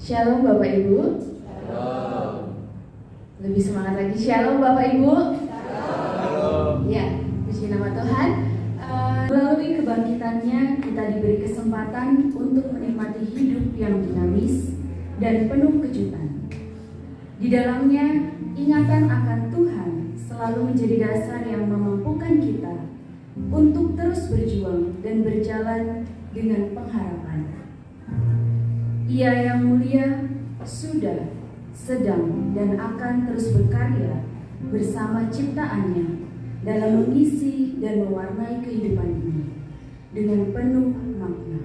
Shalom Bapak Ibu. Shalom. Lebih semangat lagi. Shalom Bapak Ibu. Shalom. Ya, puji nama Tuhan. Melalui kebangkitannya kita diberi kesempatan untuk menikmati hidup yang dinamis dan penuh kejutan. Di dalamnya ingatan akan Tuhan selalu menjadi dasar yang memampukan kita untuk terus berjuang dan berjalan dengan pengharapan. Ia yang mulia sudah, sedang, dan akan terus berkarya bersama ciptaannya dalam mengisi dan mewarnai kehidupan ini dengan penuh makna.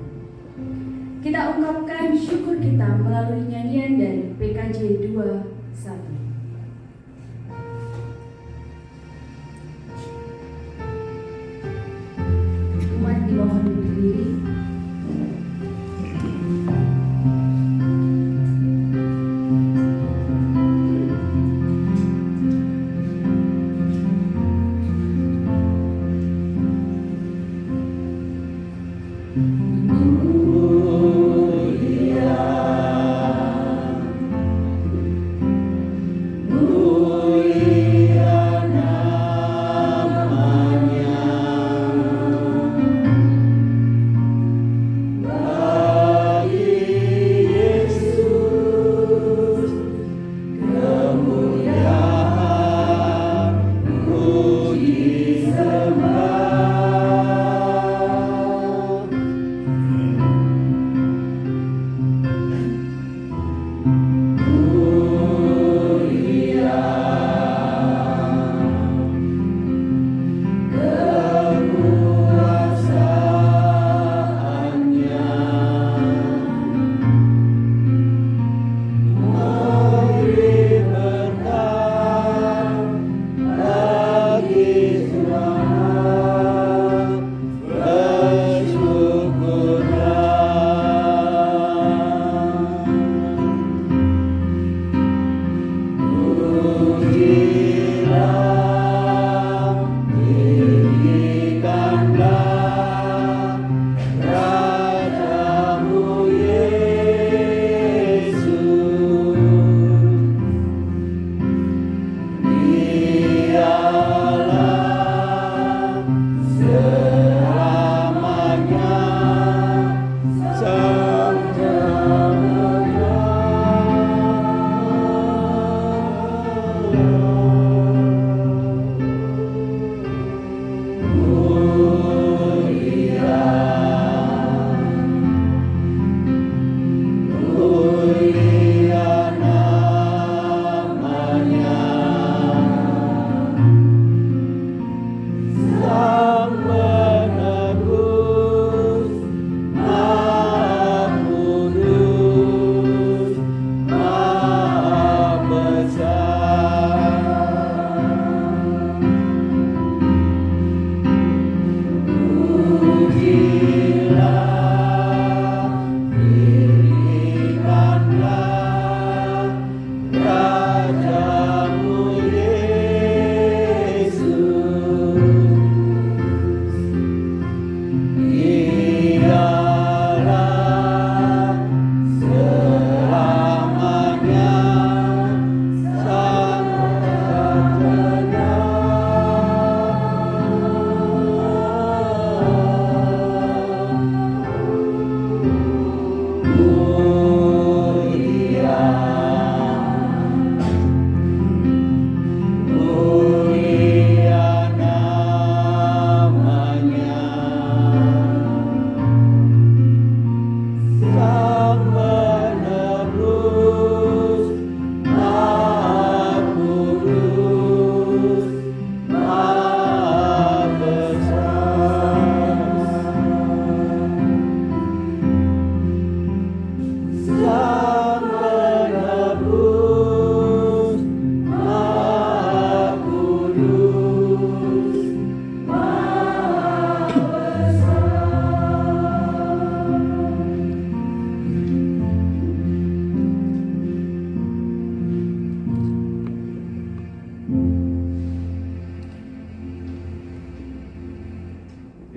Kita ungkapkan syukur kita melalui nyanyian dari PKJ 21. Umat dimohon berdiri.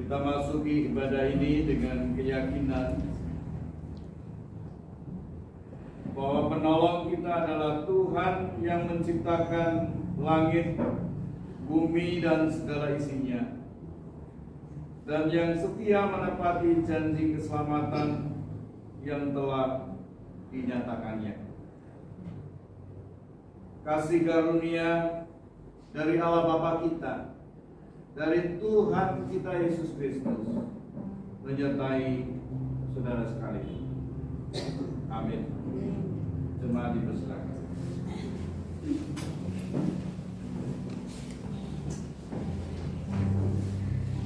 Kita masuki ibadah ini dengan keyakinan bahwa penolong kita adalah Tuhan yang menciptakan langit, bumi, dan segala isinya, dan yang setia menepati janji keselamatan yang telah dinyatakannya. Kasih karunia dari Allah Bapa kita, dari Tuhan kita Yesus Kristus, menyertai saudara sekalian. Amin. Jemaat dipersilakan.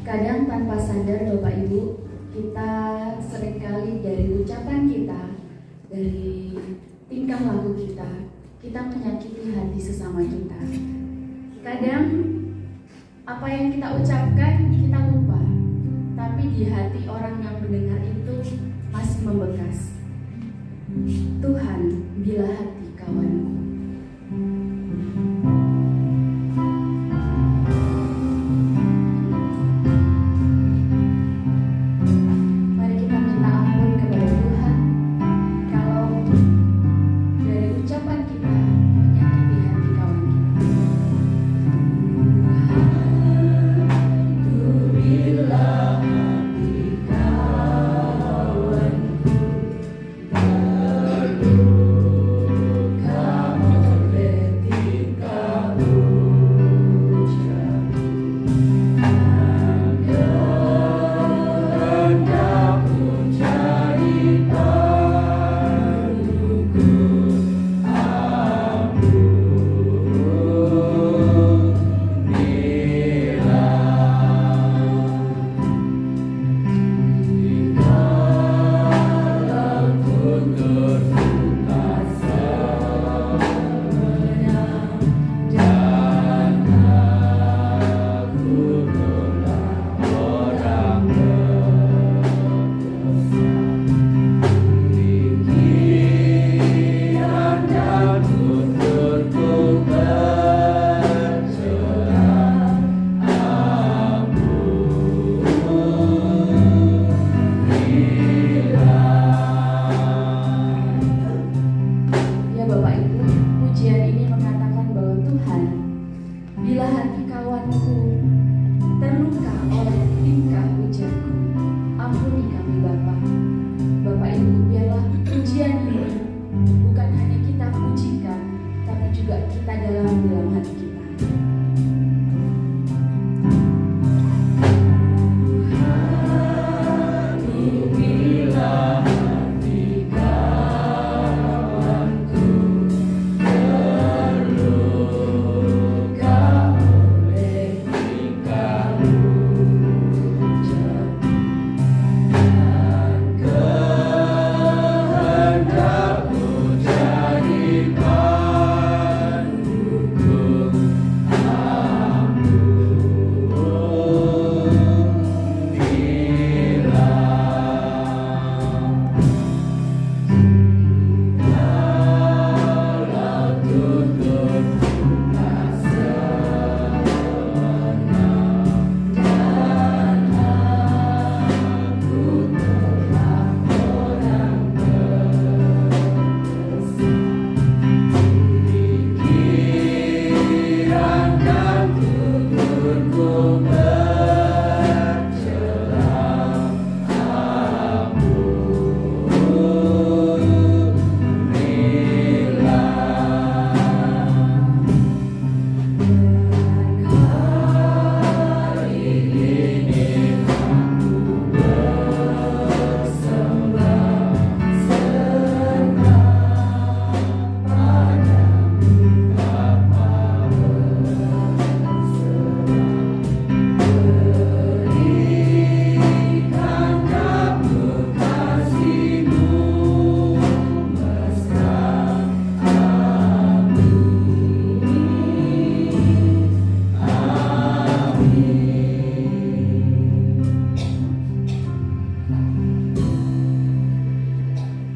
Kadang tanpa sadar Bapak Ibu, kita seringkali dari ucapan kita, dari tingkah laku kita menyakiti hati sesama kita. Kadang apa yang kita ucapkan kita lupa, tapi di hati orang yang mendengar itu masih membekas. Tuhan, bila hati kawanku. Mari kita minta ampun kepada Tuhan kalau dari ucapan kita menyakiti hati kawan kita. Bila hati kawanku terluka oleh tingkah ujarku, ampuni kami Bapa. Bapak Ibu, biarlah pujian ini bukan hanya kita pujikan, tapi juga kita dalam hati kita.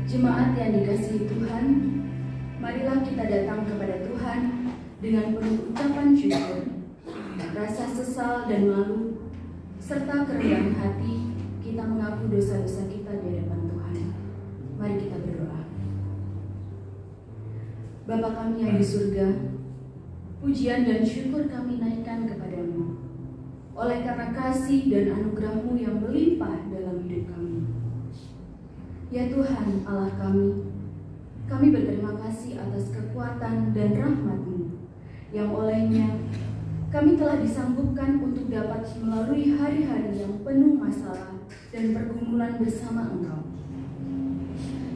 Jemaat yang dikasihi Tuhan, marilah kita datang kepada Tuhan dengan penuh ucapan syukur, rasa sesal dan malu, serta kerendahan hati. Kita mengaku dosa-dosa kita di hadapan Tuhan. Mari kita berdoa. Bapa kami yang di surga, pujian dan syukur kami naikkan kepadamu, oleh karena kasih dan anugerah-Mu yang melimpah dalam hidup kami. Ya Tuhan Allah kami berterima kasih atas kekuatan dan rahmat-Mu, yang olehnya kami telah disanggupkan untuk dapat melalui hari-hari yang penuh masalah dan pergumulan bersama Engkau.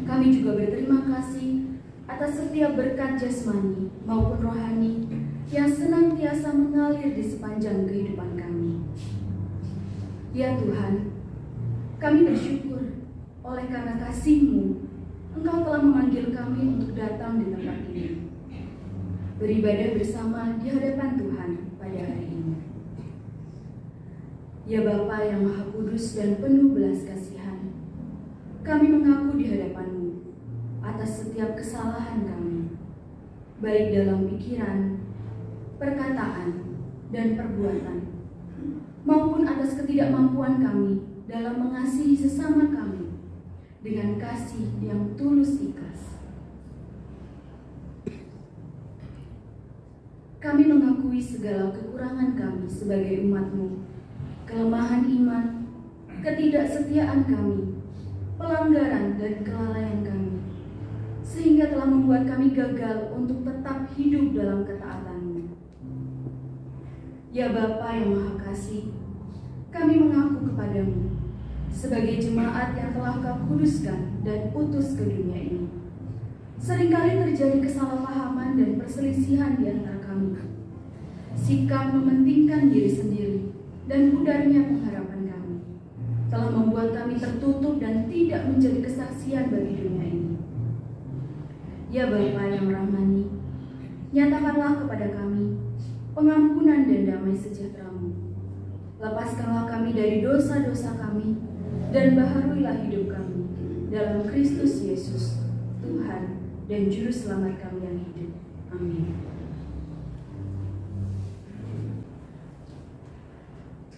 Kami juga berterima kasih atas setiap berkat jasmani maupun rohani yang senantiasa mengalir di sepanjang kehidupan kami. Ya Tuhan, kami bersyukur oleh karena kasih-Mu, Engkau telah memanggil kami untuk datang di tempat ini, beribadah bersama di hadapan Tuhan pada hari ini. Ya Bapa yang Maha Kudus dan penuh belas kasihan, kami mengaku di hadapan-Mu atas setiap kesalahan kami, baik dalam pikiran, perkataan, dan perbuatan, maupun atas ketidakmampuan kami dalam mengasihi sesama kami dengan kasih yang tulus ikhlas. Kami mengakui segala kekurangan kami sebagai umat-Mu, kelemahan iman, ketidaksetiaan kami, pelanggaran dan kelalaian kami, sehingga telah membuat kami gagal untuk tetap hidup dalam ketaatan-Mu. Ya Bapa yang Maha Kasih, kami mengaku kepadamu sebagai jemaat yang telah Kau kuduskan dan utus ke dunia ini. Seringkali terjadi kesalahpahaman dan perselisihan di antara kami. Sikap mementingkan diri sendiri dan pudarnya pengharapan kami telah membuat kami tertutup dan tidak menjadi kesaksian bagi dunia ini. Ya Bapa yang rahmani, nyatakanlah kepada kami pengampunan dan damai sejahtera-Mu. Lepaskanlah kami dari dosa-dosa kami dan baharuilah hidup kami dalam Kristus Yesus, Tuhan dan Juru Selamat kami yang hidup. Amin.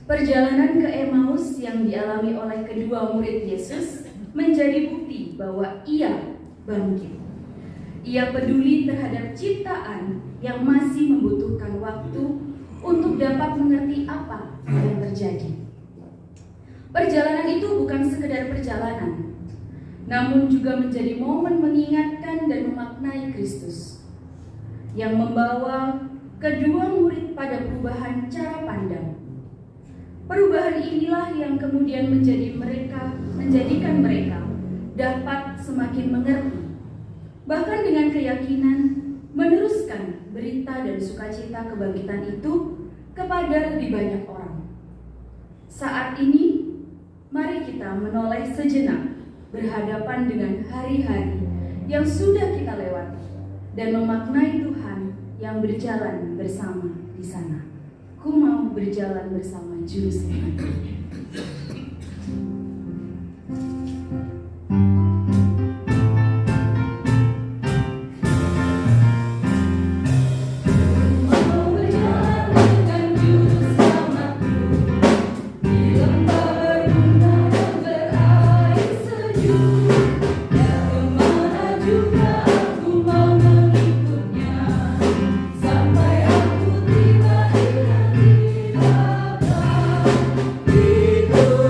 Perjalanan ke Emmaus yang dialami oleh kedua murid Yesus menjadi bukti bahwa Ia bangkit. Ia peduli terhadap ciptaan yang masih membutuhkan waktu untuk dapat mengerti apa yang terjadi. Perjalanan itu bukan sekedar perjalanan, namun juga menjadi momen mengingatkan dan memaknai Kristus, yang membawa kedua murid pada perubahan cara pandang. Perubahan inilah yang kemudian menjadikan mereka dapat semakin mengerti, bahkan dengan keyakinan meneruskan berita dan sukacita kebangkitan itu kepada lebih banyak orang. Saat ini, mari kita menoleh sejenak berhadapan dengan hari-hari yang sudah kita lewati dan memaknai Tuhan yang berjalan bersama di sana. Ku mau berjalan bersama Juru Selamat. Itu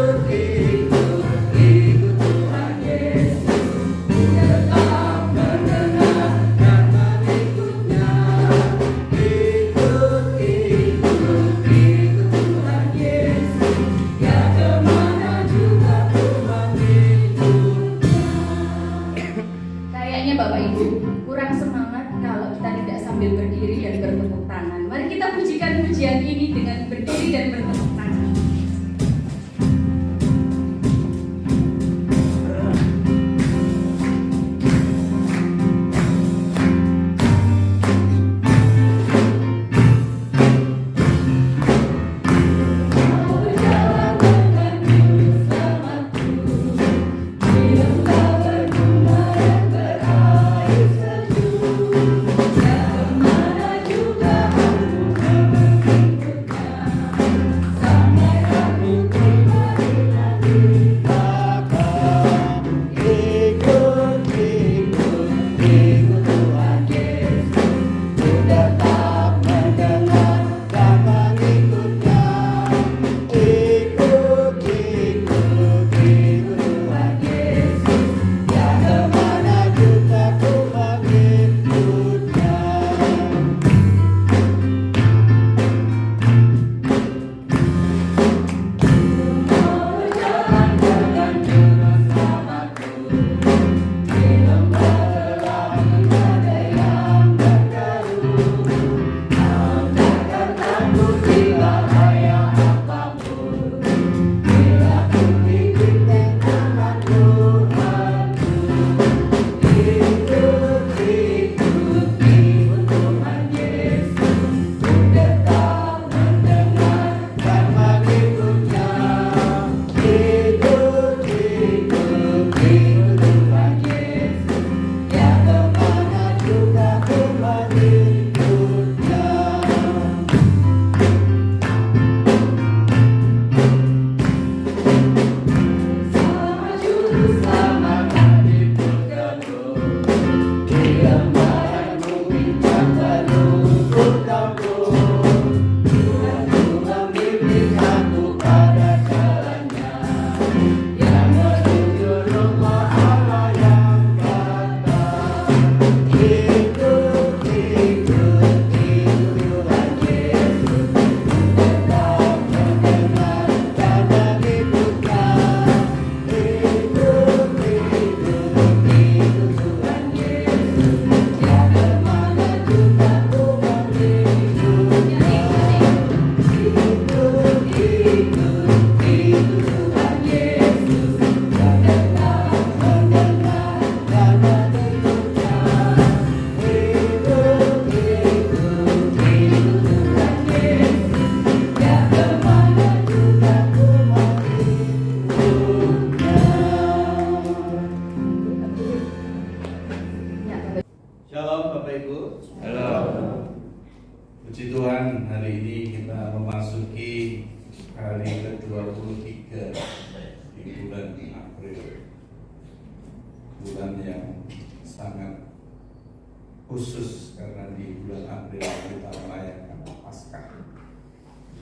khusus karena di bulan April kita merayakan Paskah.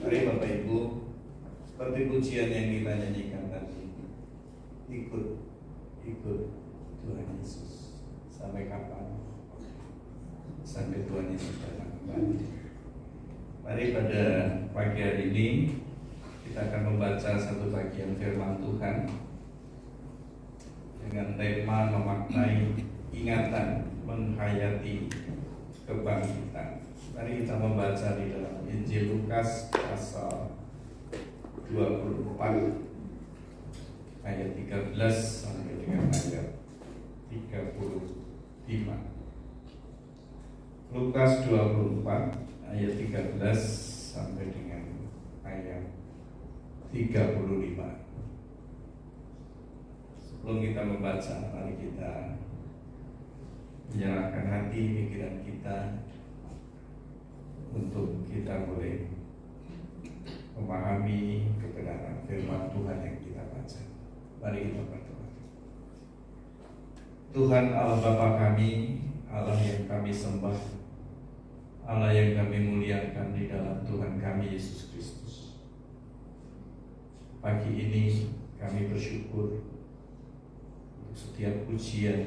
Mari Bapak Ibu, seperti pujian yang kita nyanyikan tadi, ikut Tuhan Yesus. Sampai kapan? Sampai Tuhan Yesus datang kembali. Mari pada pagi hari ini kita akan membaca satu bagian firman Tuhan dengan tema memaknai ingatan menghayati kebangkitan. Mari kita membaca di dalam Injil Lukas pasal 24 ayat 13 sampai dengan ayat 35. Lukas 24 ayat 13 sampai dengan ayat 35. Sebelum kita membaca, mari kita menyerahkan hati pikiran kita untuk kita boleh memahami kebenaran firman Tuhan yang kita baca. Mari kita berdoa. Tuhan Allah Bapa kami, Allah yang kami sembah, Allah yang kami muliakan di dalam Tuhan kami Yesus Kristus. Pagi ini kami bersyukur untuk setiap pujian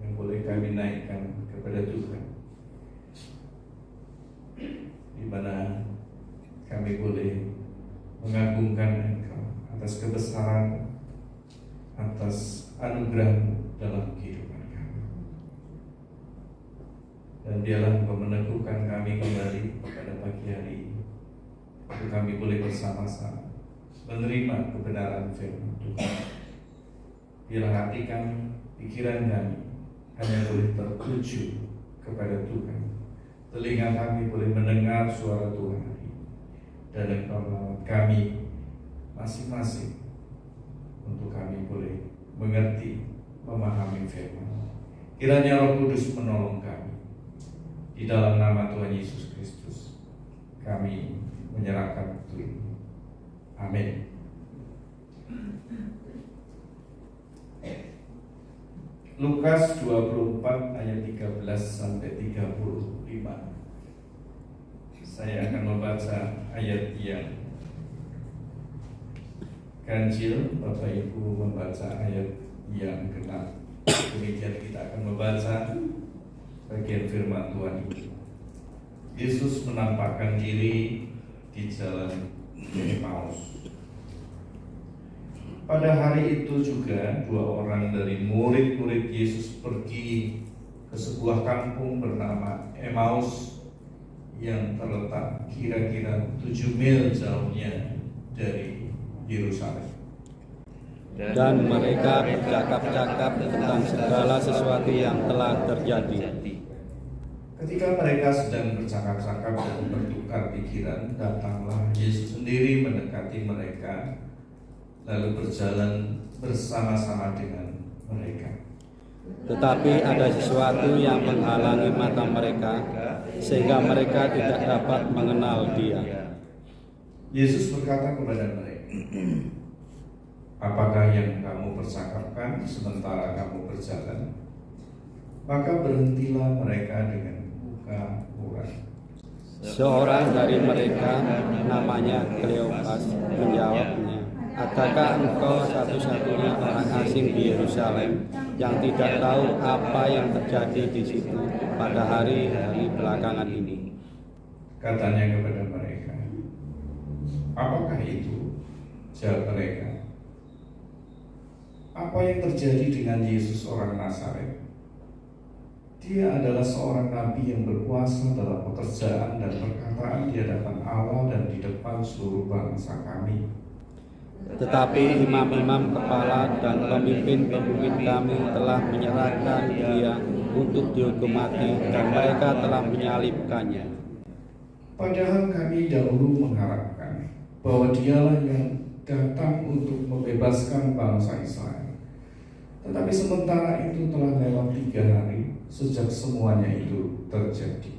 yang boleh kami naikkan kepada Tuhan, di mana kami boleh mengagungkan Engkau atas kebesaran, atas anugerah-Mu dalam kehidupan kami. Dan biarlah Engkau meneguhkan kami kembali pada pagi hari ini, untuk kami boleh bersama-sama menerima kebenaran firman Tuhan. Biarlah hati kami, pikiran kami hanya boleh tertuju kepada Tuhan. Telinga kami boleh mendengar suara Tuhan hari ini. Dan Engkau merawat kami masing-masing untuk kami boleh mengerti, memahami firman. Kiranya Roh Kudus menolong kami. Di dalam nama Tuhan Yesus Kristus kami menyerahkan waktu ini. Amin. Lukas 24 ayat 13 sampai 35. Saya akan membaca ayat yang ganjil, Bapak Ibu membaca ayat yang genap. Demikian kita akan membaca bagian firman Tuhan ini. Yesus menampakkan diri di jalan Emmaus. Pada hari itu juga 2 orang dari murid-murid Yesus pergi ke sebuah kampung bernama Emmaus yang terletak kira-kira 7 mil jauhnya dari Yerusalem. Dan mereka bercakap-cakap tentang segala sesuatu yang telah terjadi. Ketika mereka sedang bercakap-cakap dan bertukar pikiran, datanglah Yesus sendiri mendekati mereka, lalu berjalan bersama-sama dengan mereka. Tetapi ada sesuatu yang menghalangi mata mereka, sehingga mereka tidak dapat mengenal Dia. Yesus berkata kepada mereka, apakah yang kamu percakapkan sementara kamu berjalan? Maka berhentilah mereka dengan muka murah. Seorang dari mereka, namanya Kleopas, menjawabnya, adakah engkau satu-satunya orang asing di Yerusalem yang tidak tahu apa yang terjadi di situ pada hari-hari belakangan ini? Katanya kepada mereka, apakah itu? Jawab mereka, apa yang terjadi dengan Yesus orang Nazaret? Dia adalah seorang nabi yang berkuasa dalam pekerjaan dan perkataan di hadapan Allah dan di depan seluruh bangsa kami. Tetapi imam-imam kepala dan pemimpin-pemimpin kami telah menyerahkan Dia untuk dihukum mati, dan mereka telah menyalibkannya. Padahal kami dahulu mengharapkan bahwa Dialah yang datang untuk membebaskan bangsa Israel. Tetapi sementara itu telah lewat 3 hari sejak semuanya itu terjadi.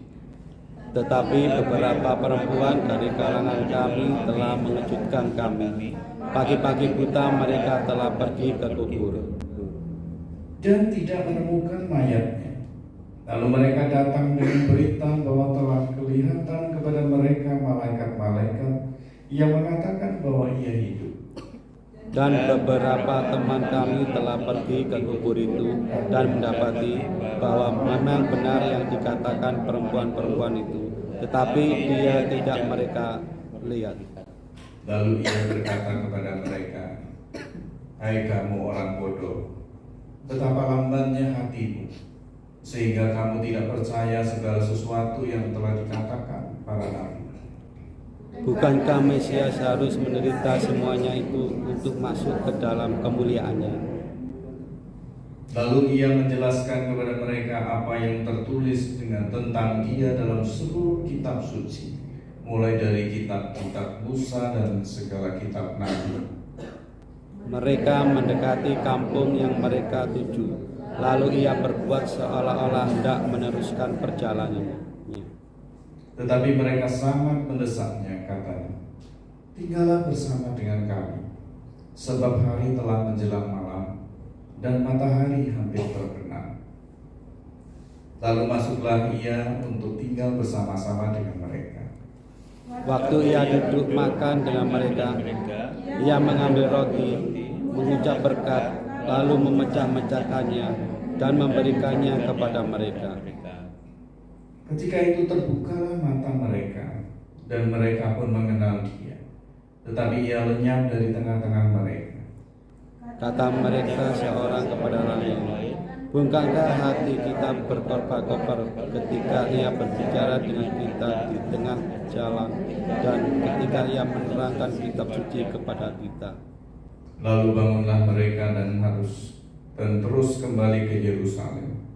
Tetapi beberapa perempuan dari kalangan kami telah mengejutkan kami. Pagi-pagi buta mereka telah pergi ke kubur dan tidak menemukan mayatnya. Lalu mereka datang dengan berita bahwa telah kelihatan kepada mereka malaikat-malaikat yang mengatakan bahwa ia hidup. Dan beberapa teman kami telah pergi ke kubur itu dan mendapati bahwa memang benar yang dikatakan perempuan-perempuan itu, tetapi dia tidak mereka lihat. Lalu ia berkata kepada mereka, "Hai kamu orang bodoh, betapa lambannya hatimu, sehingga kamu tidak percaya segala sesuatu yang telah dikatakan para nabi. Bukankah Mesias harus menderita semuanya itu untuk masuk ke dalam kemuliaannya?" Lalu ia menjelaskan kepada mereka apa yang tertulis tentang dia dalam seluruh kitab suci, mulai dari kitab-kitab Musa dan segala kitab nabi. Mereka mendekati kampung yang mereka tuju. Lalu ia berbuat seolah-olah hendak meneruskan perjalanannya. Tetapi mereka sangat mendesaknya, katanya, "Tinggallah bersama dengan kami, sebab hari telah menjelang malam dan matahari hampir terbenam." Lalu masuklah ia untuk tinggal bersama-sama dengan mereka. Waktu ia duduk makan dengan mereka, ia mengambil roti, mengucap berkat, lalu memecah-mecahkannya dan memberikannya kepada mereka. Ketika itu terbukalah mata mereka, dan mereka pun mengenal dia. Tetapi ia lenyap dari tengah-tengah mereka. Kata mereka seorang kepada lain, "Bukankah hati kita berkobar-kobar ketika ia berbicara dengan kita di tengah jalan dan ketika ia menerangkan kitab suci kepada kita?" Lalu bangunlah mereka dan terus kembali ke Yerusalem.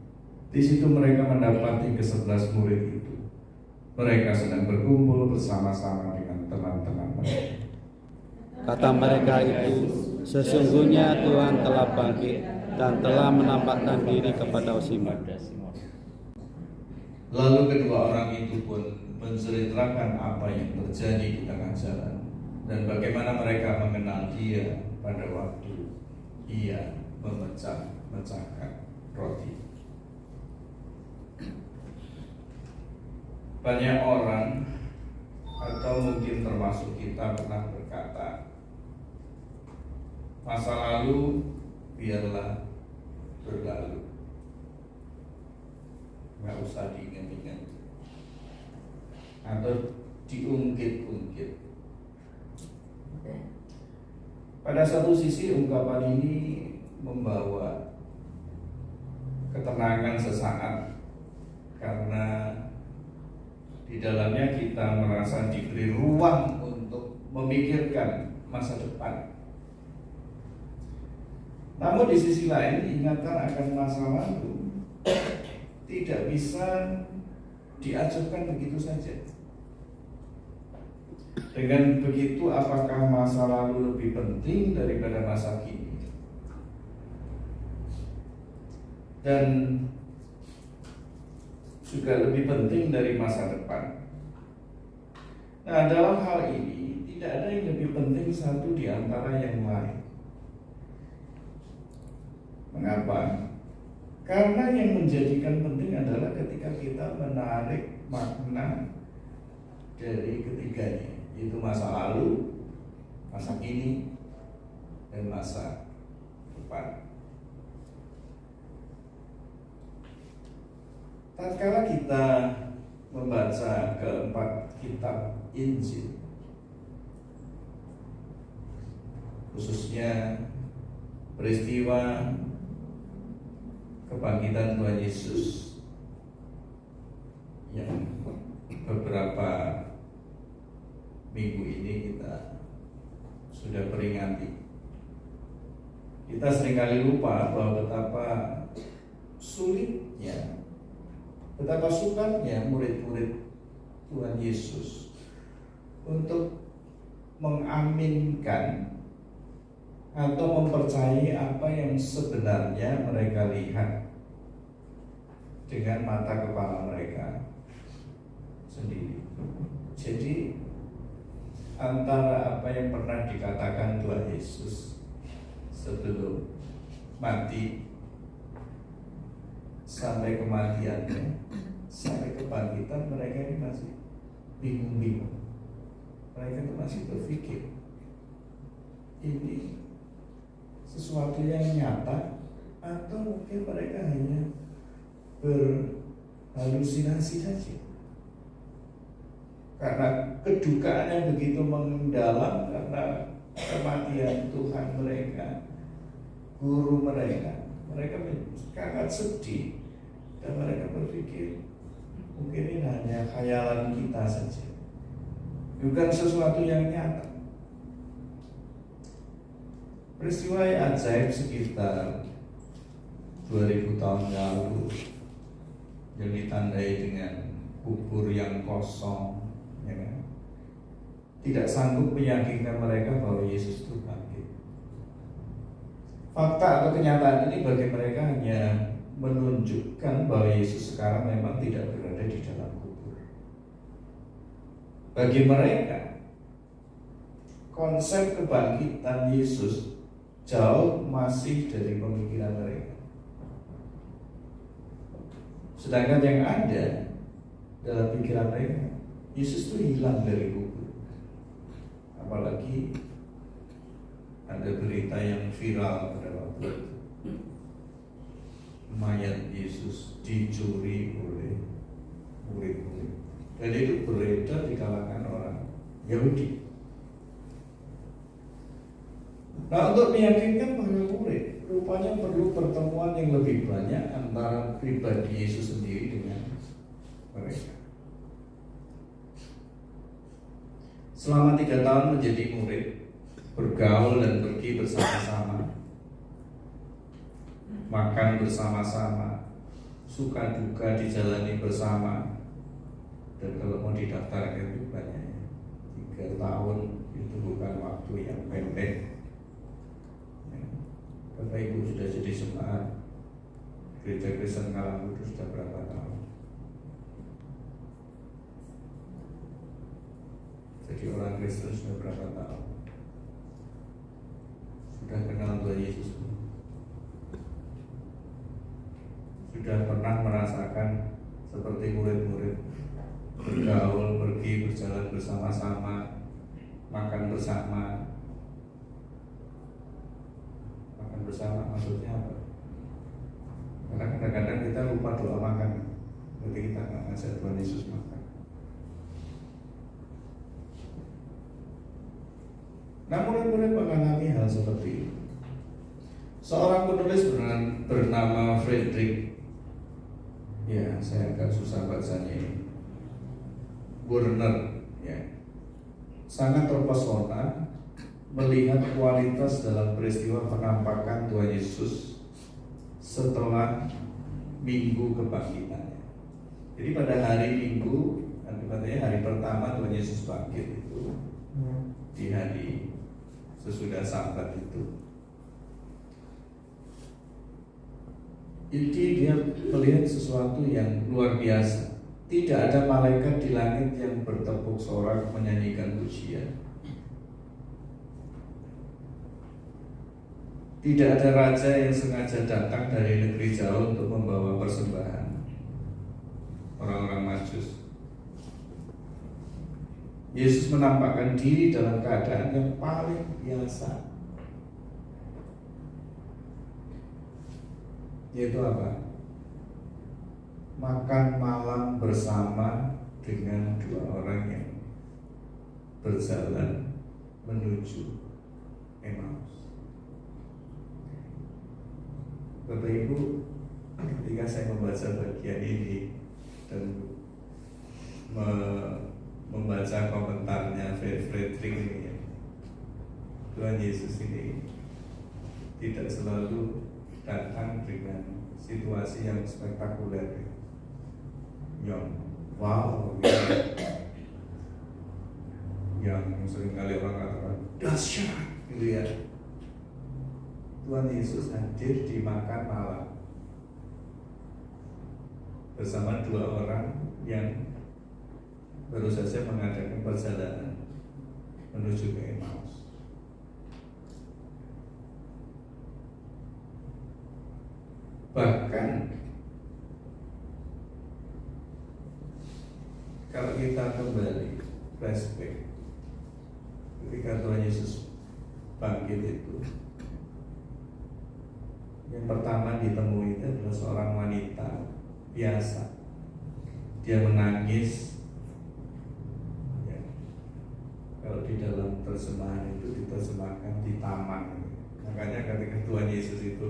Di situ mereka mendapati ke-11 murid itu. Mereka sedang berkumpul bersama-sama dengan teman-teman mereka. Kata mereka itu, "Sesungguhnya Tuhan telah bangkit dan telah menampakkan diri kepada Simon." Lalu kedua orang itu pun menceritakan apa yang terjadi di tengah jalan dan bagaimana mereka mengenal dia pada waktu ia memecah-mecahkan roti. Banyak orang atau mungkin termasuk kita pernah berkata, masa lalu biarlah berlalu, nggak usah diingat-ingat atau diungkit-ungkit. Pada satu sisi ungkapan ini membawa ketenangan sesaat karena di dalamnya kita merasa diberi ruang untuk memikirkan masa depan. Namun di sisi lain, ingatan akan masa lalu tidak bisa diajukan begitu saja. Dengan begitu, apakah masa lalu lebih penting daripada masa kini? Dan juga lebih penting dari masa depan. Nah, dalam hal ini tidak ada yang lebih penting satu di antara yang lain. Mengapa? Karena yang menjadikan penting adalah ketika kita menarik makna dari ketiganya, yaitu masa lalu, masa kini, dan masa depan. Tatkala kita membaca keempat kitab Injil, khususnya peristiwa kebangkitan Tuhan Yesus yang beberapa minggu ini kita sudah peringati, kita seringkali lupa bahwa betapa sulitnya, betapa sukarnya murid-murid Tuhan Yesus untuk mengaminkan atau mempercayai apa yang sebenarnya mereka lihat dengan mata kepala mereka sendiri. Jadi antara apa yang pernah dikatakan Tuhan Yesus sebelum mati, sampai kematiannya, sampai kebangkitan, mereka ini masih bingung-bingung. Mereka itu masih berpikir ini sesuatu yang nyata, atau mungkin mereka hanya berhalusinasi saja. Karena kedukaan yang begitu mendalam, karena kematian Tuhan mereka, guru mereka sangat sedih, dan mereka berpikir mungkin ini hanya khayalan kita saja, bukan sesuatu yang nyata. Peristiwa yang ajaib sekitar 2000 tahun lalu yang ditandai dengan kubur yang kosong, ya kan? Tidak sanggup meyakinkan mereka bahwa Yesus itu bangkit. Fakta atau kenyataan ini bagi mereka hanya menunjukkan bahwa Yesus sekarang memang tidak berada di dalam kubur. Bagi mereka, konsep kebangkitan Yesus jauh masih dari pemikiran mereka. Sedangkan yang ada dalam pikiran mereka, Yesus itu hilang dari kubur. Apalagi ada berita yang viral pada waktu itu, mayat Yesus dicuri oleh murid-murid, dan itu beredar di kalangan orang Yahudi. Nah, untuk meyakinkan para murid, rupanya perlu pertemuan yang lebih banyak antara pribadi Yesus sendiri dengan mereka. Selama 3 tahun menjadi murid, bergaul dan pergi bersama-sama, makan bersama-sama, suka duka dijalani bersama, dan kalau mau didaftarkan itu banyaknya 3 tahun itu bukan waktu yang pendek. Bapak Ibu sudah jadi jemaat Gereja Kristen Ngalang Kudus sudah berapa tahun? Jadi orang Kristen sudah berapa tahun? Sudah kenal Tuhan Yesus? Sudah pernah merasakan seperti murid-murid bergaul, pergi, berjalan bersama-sama, makan bersama? Makan bersama maksudnya apa? Karena kadang-kadang kita lupa doa makan, berarti kita nggak ngajak Tuhan Yesus makan. Nah, murid-murid mengalami hal seperti itu. Seorang penulis bernama Friedrich, ya saya agak susah bacanya ini, Burner, ya, sangat terpesona melihat kualitas dalam peristiwa penampakan Tuhan Yesus setelah minggu kebangkitannya. Jadi pada hari Minggu, artinya hari pertama Tuhan Yesus bangkit itu, di hari sesudah Sabat itu, jadi dia melihat sesuatu yang luar biasa. Tidak ada malaikat di langit yang bertepuk sorak menyanyikan pujian. Tidak ada raja yang sengaja datang dari negeri jauh untuk membawa persembahan. Orang-orang Majus. Yesus menampakkan diri dalam keadaan yang paling biasa. Yaitu apa? Makan malam bersama dengan 2 orang yang berjalan menuju Emmaus. Bapak Ibu, ketika saya membaca bagian ini dan membaca komentarnya Friedrich ini, Tuhan Yesus ini tidak selalu datang dengan situasi yang spektakuler, yang wow, yang seringkali orang katakan dahsyat, gitu ya. Tuhan Yesus hadir di makan malam bersama 2 orang yang baru saja mengadakan perjalanan menuju ke Emmaus. Bahkan kita kembali flashback ketika Tuhan Yesus bangkit itu, yang pertama ditemui itu adalah seorang wanita biasa. Dia menangis. Ya. Kalau di dalam terjemahan itu diterjemahkan di taman. Makanya ketika Tuhan Yesus itu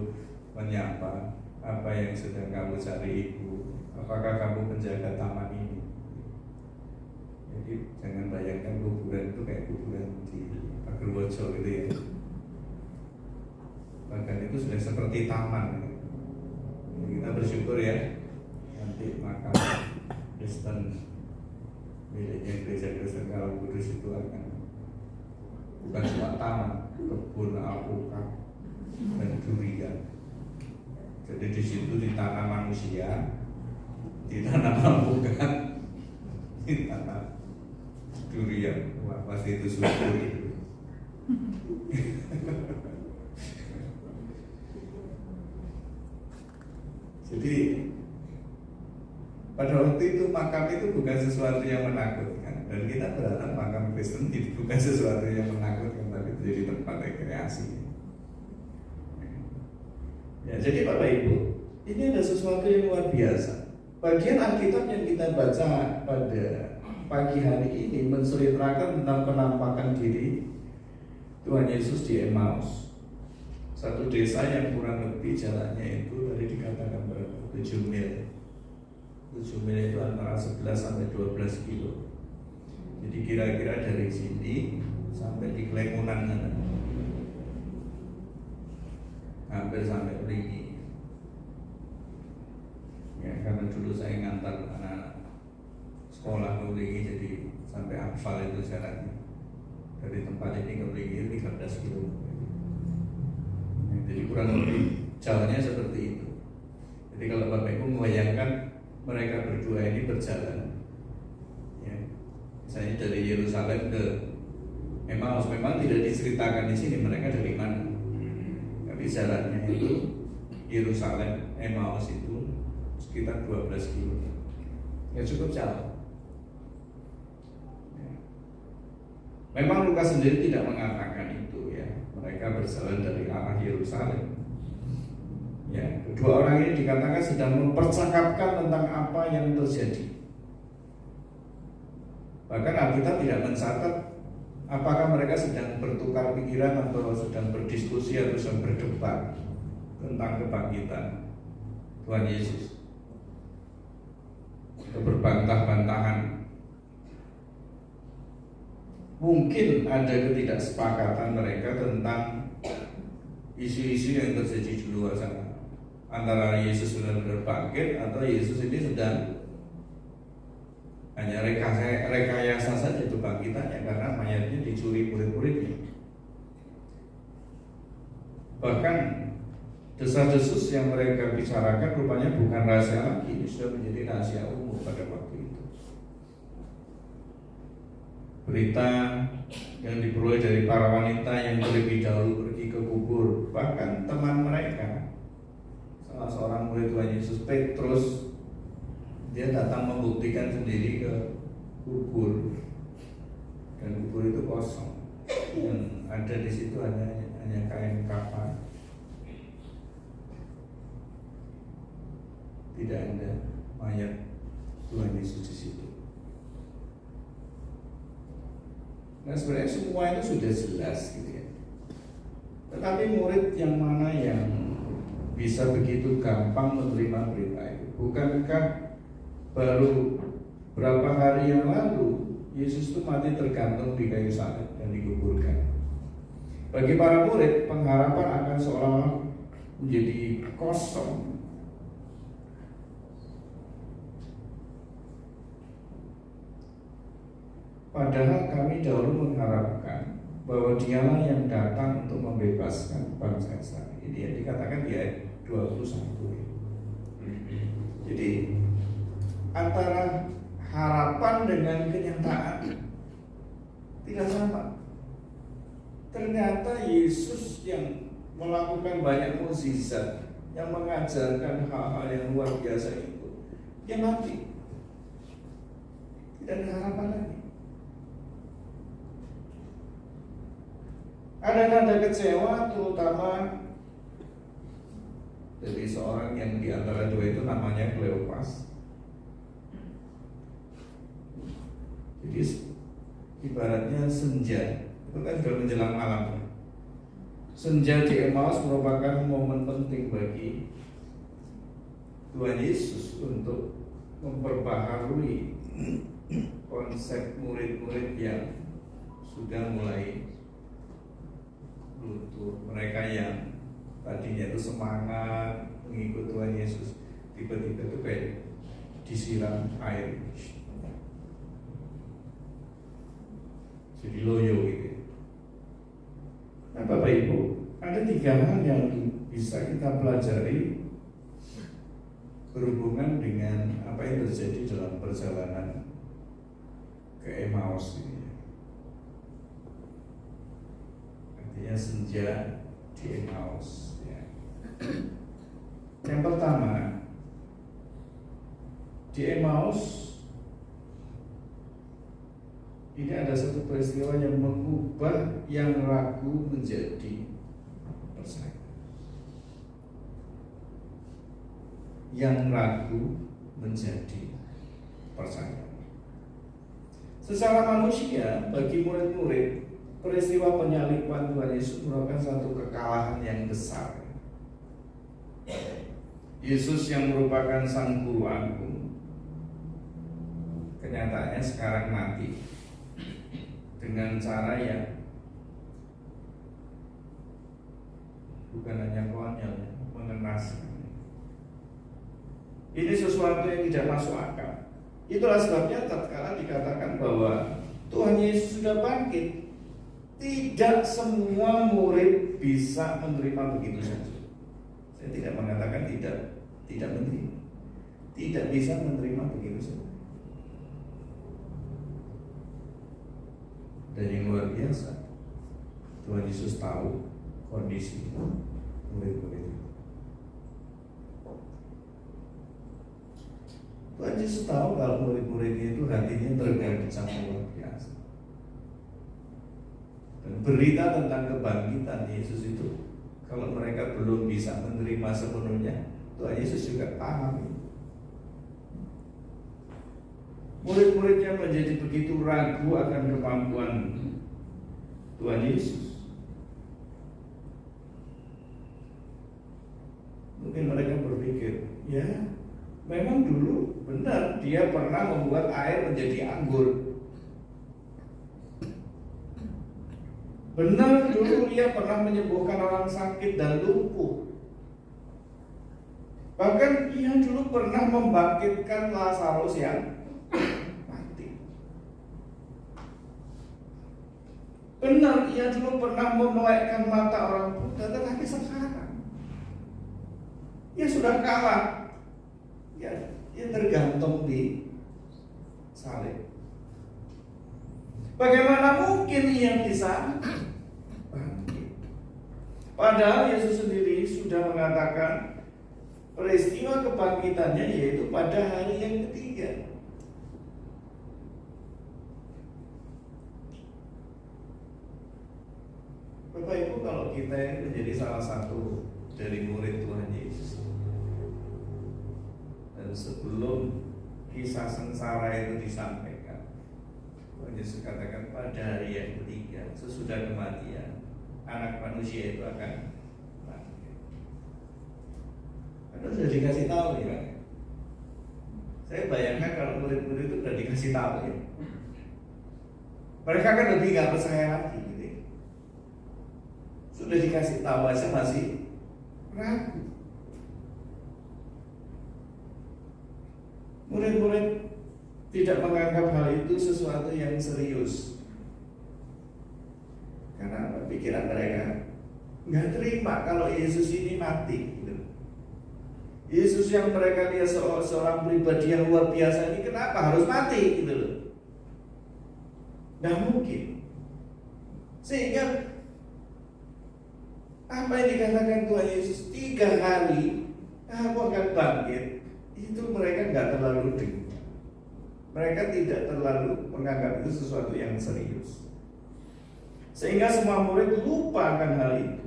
menyapa, apa yang sedang kamu cari ibu? Apakah kamu penjaga taman ini? Jadi jangan bayangkan kuburan itu kayak kuburan di Agerwojo gitu ya. Bahkan itu sudah seperti taman. Jadi kita bersyukur ya, nanti makam Kristen miliknya Gereja Kristen Kalang Kudus itu akan bukan cuma taman, kebun alpukat dan durian. Jadi di situ ditanam manusia, ditanam alpukat, ditanam durian. Wah, pasti itu subur itu. Jadi pada waktu itu makam itu bukan sesuatu yang menakutkan, dan kita berharap makam Kristen itu bukan sesuatu yang menakutkan, tapi itu jadi tempat rekreasi. Ya, jadi Bapak Ibu, ini ada sesuatu yang luar biasa. Bagian Alkitab yang kita baca pada pagi hari ini menceritakan tentang penampakan diri Tuhan Yesus di Emmaus, satu desa yang kurang lebih jaraknya itu dari dikatakan berapa? 7 mil. 7 mil itu antara 11 sampai 12 kilo. Jadi kira-kira dari sini sampai di Klemunan sana, hampir sampai Ulingi. Ya, karena dulu saya ngantar anak-anak sekolah ke Ulingi, jadi sampai hafal itu jaraknya. Dari tempat ini ke Ulingi 13 kilo. Jadi kurang lebih jalannya seperti itu. Jadi kalau Bapak Ibu membayangkan mereka berdua ini berjalan, ya, misalnya dari Yerusalem ke Emmaus, memang tidak diceritakan di sini mereka dari mana, tapi jalannya itu Yerusalem Emmaus itu sekitar 12 kilo, ya cukup jauh. Ya. Memang Lukas sendiri tidak mengatakan itu, ya, mereka berjalan dari arah Yerusalem. Ya, kedua orang ini dikatakan sedang mempercakapkan tentang apa yang terjadi. Bahkan Alkitab tidak mencatat apakah mereka sedang bertukar pikiran atau sedang berdiskusi atau sedang berdebat tentang kebangkitan Tuhan Yesus, atau berbantah-bantahan. Mungkin ada ketidaksepakatan mereka tentang isu-isu yang terjadi di luar sana, antara Yesus benar-benar bangkit atau Yesus ini sedang hanya rekayasa saja kebangkitannya karena mayatnya dicuri murid-muridnya. Bahkan desas-desus yang mereka bicarakan rupanya bukan rahasia lagi, ini sudah menjadi rahasia umum pada waktu itu. Berita yang diperoleh dari para wanita yang terlebih dahulu pergi ke kubur, bahkan teman mereka, salah seorang murid Tuhan Yesus, Petrus, dia datang membuktikan sendiri ke kubur, dan kubur itu kosong, yang ada di situ hanya kain kafan, tidak ada mayat Tuhan Yesus di situ. Nah, sebenarnya semua itu sudah jelas gitu ya. Tetapi murid yang mana yang bisa begitu gampang menerima berita itu? Bukankah baru berapa hari yang lalu Yesus itu mati tergantung di kayu salib dan dikuburkan? Bagi para murid, pengharapan akan seolah menjadi kosong. Padahal kami dahulu mengharapkan bahwa dialah yang datang untuk membebaskan bangsa Israel. Ini yang dikatakan di ayat 21. Jadi antara harapan dengan kenyataan tidak sama. Ternyata Yesus yang melakukan banyak mukjizat, yang mengajarkan hal-hal yang luar biasa itu, dia mati. Tidak ada harapan lagi. Ada nada kecewa, terutama dari seorang yang di antara dua itu namanya Kleopas. Jadi ibaratnya senja, itu kan sudah menjelang malam. Senja di Emmaus merupakan momen penting bagi Tuhan Yesus untuk memperbaharui konsep murid-murid yang sudah mulai luntur. Mereka yang tadinya itu semangat mengikut Tuhan Yesus, tiba-tiba itu kayak disiram air, jadi loyo gitu. Nah Bapak Ibu, ada 3 hal yang bisa kita pelajari berhubungan dengan apa yang terjadi dalam perjalanan ke Emmaus ini. Artinya senja di Emmaus ya. Yang pertama, di Emmaus ini ada satu peristiwa yang mengubah yang ragu menjadi percaya. Yang ragu menjadi percaya. Secara manusia, bagi murid-murid, peristiwa penyaliban Tuhan Yesus merupakan satu kekalahan yang besar. Yesus yang merupakan Sang Guru Agung, kenyataannya sekarang mati dengan cara yang bukan hanya konyol, mengenaskan. Ini sesuatu yang tidak masuk akal. Itulah sebabnya tatkala dikatakan bahwa Tuhan Yesus sudah bangkit, tidak semua murid bisa menerima begitu saja. Saya tidak mengatakan tidak menerima, tidak bisa menerima begitu saja. Dan yang luar biasa, Tuhan Yesus tahu kondisi murid-murid itu. Tuhan Yesus tahu kalau murid-muridnya itu hatinya tergoncang luar biasa. Dan berita tentang kebangkitan Yesus itu, kalau mereka belum bisa menerima sepenuhnya, Tuhan Yesus juga paham. Murid-muridnya menjadi begitu ragu akan kemampuan Tuhan Yesus. Mungkin mereka berpikir, ya memang dulu benar dia pernah membuat air menjadi anggur. Benar dulu dia pernah menyembuhkan orang sakit dan lumpuh. Bahkan ia dulu pernah membangkitkan Lazarus yang mati. Benar ia dulu pernah memelekkan mata orang buta, tetapi sekarang ia sudah kalah. Ya, dia tergantung di salib. Bagaimana mungkin ia bisa bangkit? Padahal Yesus sendiri sudah mengatakan peristiwa kebangkitannya yaitu pada hari yang ketiga. Bapak Ibu, kalau kita ini menjadi salah satu dari murid Tuhan Yesus, dan sebelum kisah sengsara itu disampaikan, Tuhan Yesus katakan pada hari yang ketiga sesudah kematian anak manusia itu akan bangkit. Anda sudah dikasih tahu ya. Saya bayangkan kalau murid-murid itu sudah dikasih tahu ya, mereka kan lebih gak percaya lagi gitu. Sudah dikasih tahu aja masih ragu. Murid-murid tidak menganggap hal itu sesuatu yang serius, karena pikiran mereka nggak terima kalau Yesus ini mati. Gitu. Yesus yang mereka lihat seorang pribadi yang luar biasa ini kenapa harus mati? Gitu loh. Nggak mungkin. Sehingga apa yang dikatakan Tuhan Yesus 3 hari kamu akan bangkit, itu mereka nggak terlalu dengar. Mereka tidak terlalu menganggap itu sesuatu yang serius, sehingga semua murid lupa akan hal itu.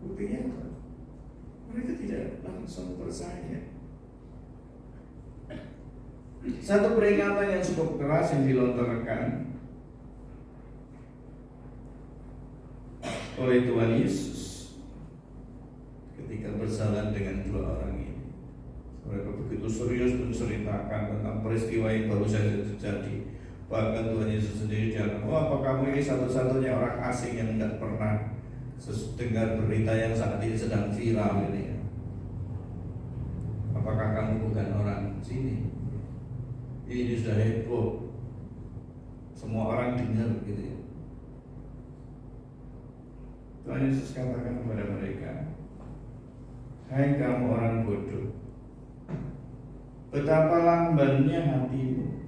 Buktinya apa? Mereka tidak langsung percaya. Satu peringatan yang cukup keras yang dilontarkan oleh Tuhan Yesus ketika berjalan dengan dua orang ini. Mereka begitu serius menceritakan tentang peristiwa yang baru saja terjadi. Bahkan Tuhan Yesus sendiri bilang, apa kamu ini satu-satunya orang asing yang tidak pernah dengar berita yang saat ini sedang viral ini? Apakah kamu bukan orang sini? Ini sudah heboh, semua orang dengar gitu ya. Tuhan Yesus katakan kepada mereka, hai kamu orang bodoh, betapa lambannya hatimu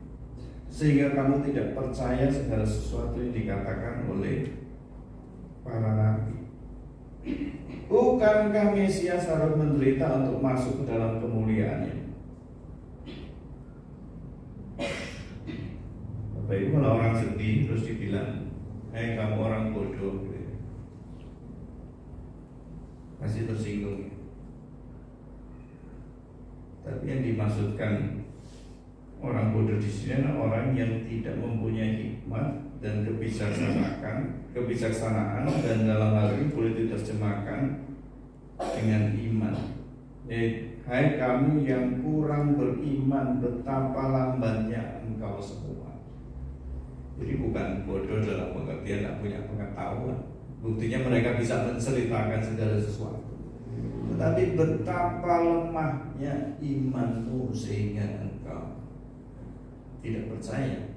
sehingga kamu tidak percaya segala sesuatu yang dikatakan oleh para nabi. Bukankah Mesias harus menderita untuk masuk ke dalam kemuliaannya? Bapak Ibu, kalau orang sedih terus dibilang, hai kamu orang bodoh, gitu, pasti tersinggung. Tapi yang dimaksudkan orang bodoh di sini adalah orang yang tidak mempunyai hikmat dan kebijaksanaan, dan dalam hal ini boleh diterjemahkan dengan iman. Hai kamu yang kurang beriman, betapa lambannya engkau semua. Jadi bukan bodoh dalam pengertian tidak punya pengetahuan. Buktinya mereka bisa menceritakan segala sesuatu. Tetapi betapa lemahnya imanmu sehingga engkau tidak percaya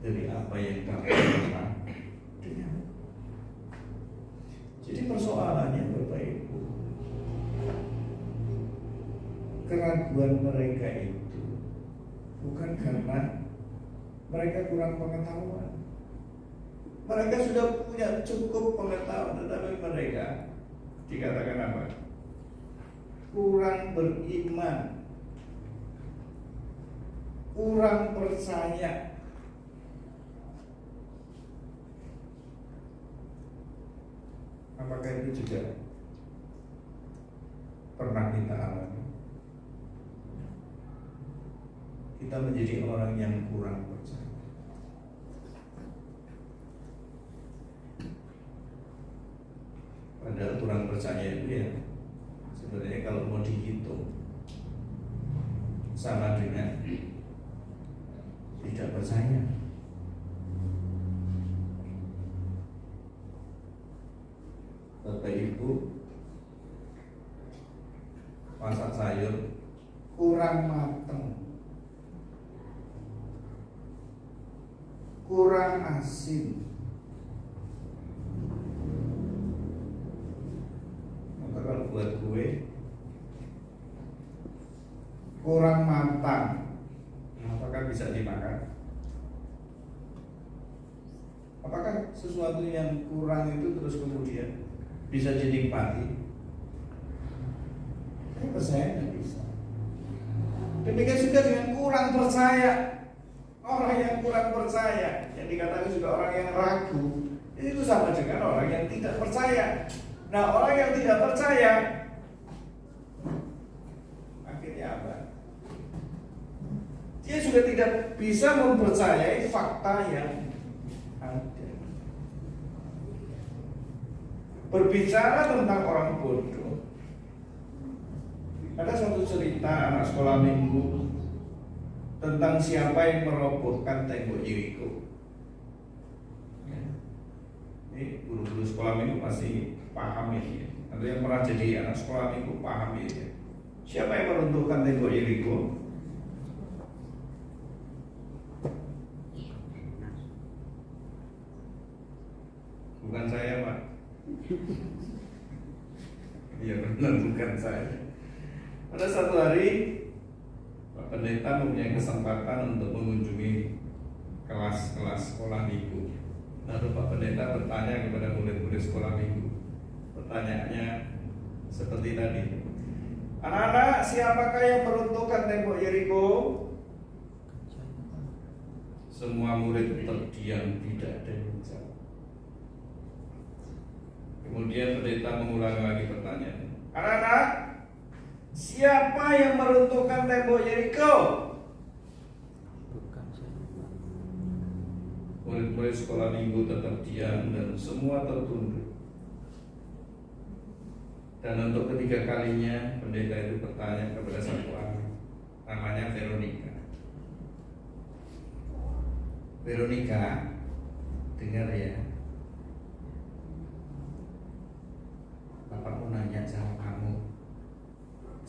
dari apa yang kamu pernah dengar. Jadi persoalannya Bapak Ibu, keraguan mereka itu bukan karena mereka kurang pengetahuan. Mereka sudah punya cukup pengetahuan, tetapi mereka dikatakan apa? Kurang beriman, kurang percaya. Apakah itu juga pernah kita alami? Kita menjadi orang yang kurang percaya. Padahal kurang percaya itu ya sebenarnya kalau mau dihitung sama dengan tidak percaya. Bapak Ibu, masak sayur kurang matang, kurang asin, maka kalau buat kue kurang matang, apakah bisa dimakan? Apakah sesuatu yang kurang itu terus kemudian bisa dinikmati? Saya percaya tidak bisa. Demikian juga dengan kurang percaya. Orang yang kurang percaya, yang dikatakan juga orang yang ragu, itu sama dengan orang yang tidak percaya. Nah, orang yang tidak percaya akhirnya apa? Dia juga tidak bisa mempercayai fakta yang ada. Berbicara tentang orang bodoh, ada satu cerita anak sekolah minggu tentang siapa yang merobohkan tembok Yeriko. Ini guru-guru sekolah minggu pasti paham ini. Atau yang pernah jadi anak sekolah minggu paham ini. Siapa yang meruntuhkan tembok Yeriko? Bukan saya, Pak. Iya benar, bukan saya. Pada satu hari Pak Pendeta mempunyai kesempatan untuk mengunjungi kelas-kelas sekolah minggu. Lalu Pak Pendeta bertanya kepada murid-murid sekolah minggu. Pertanyaannya seperti tadi, Anak-anak, siapakah yang meruntuhkan tembok Yeriko? Semua murid terdiam, tidak ada yang menjawab. Kemudian pendeta mengulangi lagi pertanyaan. Anak-anak, siapa yang meruntuhkan tembok Yeriko? Murid-murid sekolah minggu tetap diam dan semua tertunduk. Dan untuk ketiga kalinya pendeta itu bertanya kepada satu orang, namanya Veronica. Veronica, dengar ya, Bapak mau nanya sama kamu,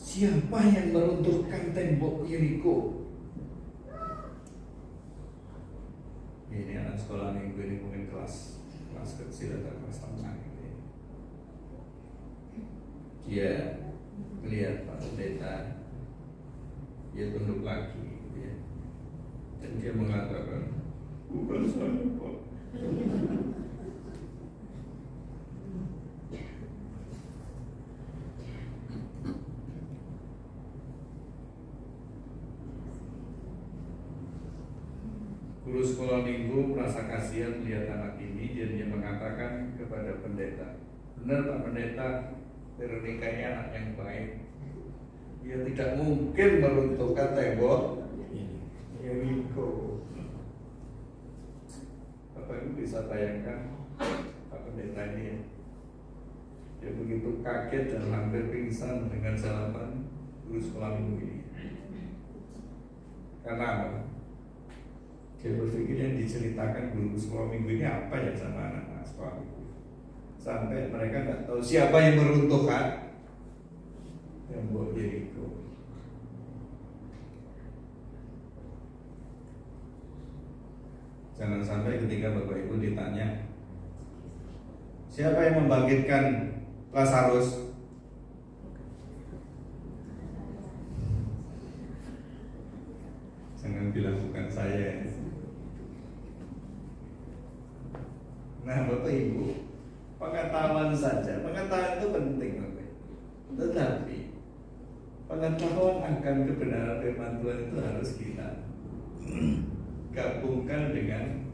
siapa yang meruntuhkan tembok Yeriko? Ini anak sekolah minggu ini mungkin kelas kecil atau kelas tengah gitu ya. Dia melihat Pak Pendeta, dia tunduk lagi gitu ya. Dan dia mengatakan, bukan saya Pak. Guru sekolah minggu merasa kasihan melihat anak ini dan dia mengatakan kepada pendeta, benar Pak Pendeta, Veronica ini anak yang baik. Dia tidak mungkin meruntuhkan tembok Yeriko. Bapak Ibu bisa bayangkan Pak Pendeta ini ya. Dia begitu kaget dan hampir pingsan dengan jawaban guru sekolah minggu ini. Karena apa? Dia berpikir yang diceritakan guru sekolah minggu ini apa ya sama anak-anak sekolah minggu. Sampai mereka nggak tahu siapa yang meruntuhkan tembok Yeriko. Jangan sampai ketika Bapak Ibu ditanya siapa yang membangkitkan Lazarus, jangan bilang bukan saya. Nah Bapak Ibu, pengetahuan saja, pengetahuan itu penting Bapak Ibu. Tetapi pengetahuan akan kebenaran firman Tuhan itu harus kita gabungkan dengan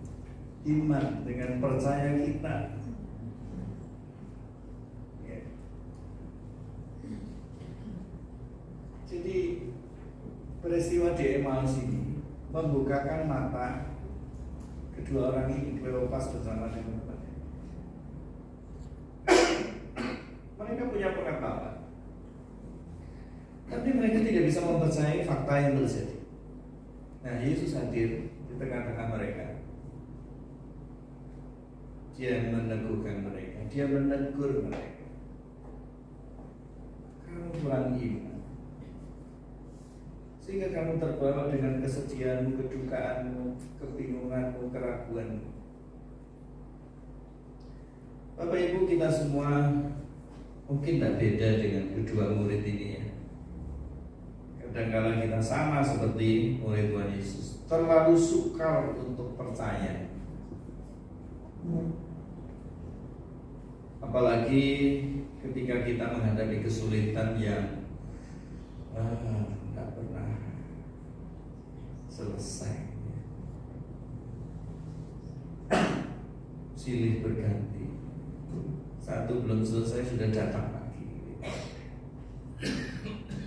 iman, dengan percaya kita. Ya. Jadi peristiwa di Emmaus ini membukakan mata kedua orang ini, Kleopas bersama dengan temannya. Mereka punya pengetahuan, tapi mereka tidak bisa mempercayai fakta yang terjadi. Nah, Yesus hadir di tengah-tengah mereka. Dia meneguhkan mereka, dia menegur mereka. Kamu kurang iman, sehingga kamu terbawa dengan kesedihanmu, kedukaanmu, kebingunganmu, keraguanmu. Bapak Ibu, kita semua mungkin tak beda dengan kedua murid ini ya. Kadang-kadang kita sama seperti murid Tuhan Yesus, terlalu sukar untuk percaya. Apalagi ketika kita menghadapi kesulitan yang tidak pernah selesai, silih berganti, satu belum selesai sudah datang lagi.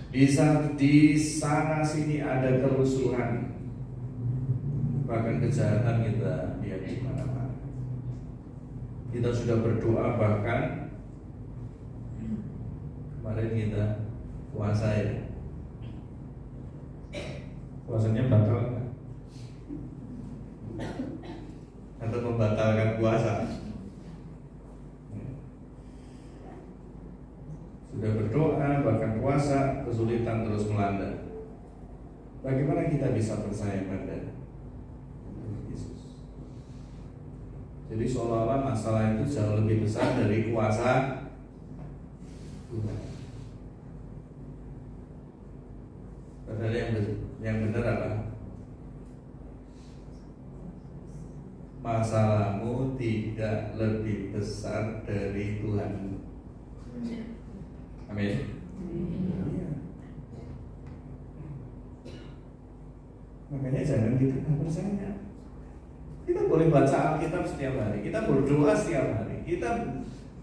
Di sana sini ada kerusuhan, bahkan kejahatan kita lihat di mana-mana. Kita sudah berdoa, bahkan kemarin kita puasa ya. Puasanya batal kan? Atau membatalkan puasa? Sudah berdoa, bahkan puasa, kesulitan terus melanda. Bagaimana kita bisa percaya pada Yesus? Jadi seolah-olah masalah itu jauh lebih besar dari kuasa Tuhan. Padahal yang benar apa? Masalahmu tidak lebih besar dari Tuhan. Amin. kita nggak percaya. Kita boleh baca Alkitab setiap hari, kita berdoa setiap hari, kita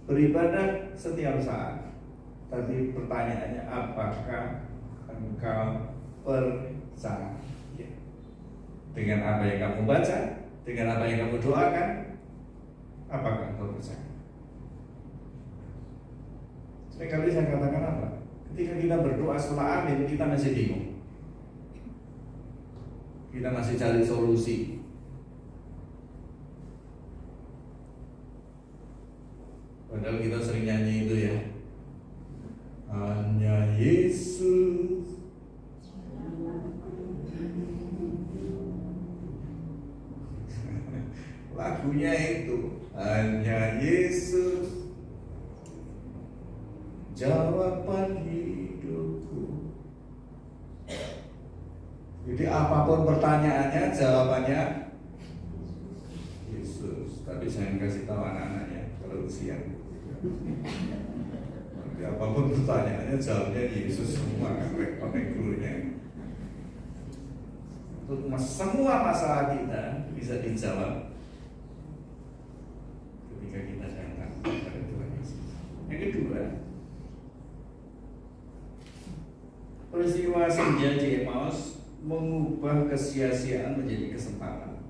beribadah setiap saat. Tapi pertanyaannya, apakah engkau percaya dengan apa yang kamu baca, dengan apa yang kamu doakan? Apakah engkau percaya? Seringkali saya katakan apa? Ketika kita berdoa setelah amin, kita masih bingung. Kita masih cari solusi. Padahal kita sering nyanyi itu ya. Hanya Yesus. Lagunya itu hanya Yesus jawaban hidupku. Jadi apapun pertanyaannya, jawabannya Yesus. Tapi saya kasih tahu anak-anaknya kalau usia. Jadi apapun pertanyaannya, jawabnya Yesus semua, kan repot gurunya. Untuk semua masalah kita bisa dijawab ketika kita datang kepada Tuhan Yesus. Yang kedua, peristiwa senja di Emmaus mengubah kesia-siaan menjadi kesempatan.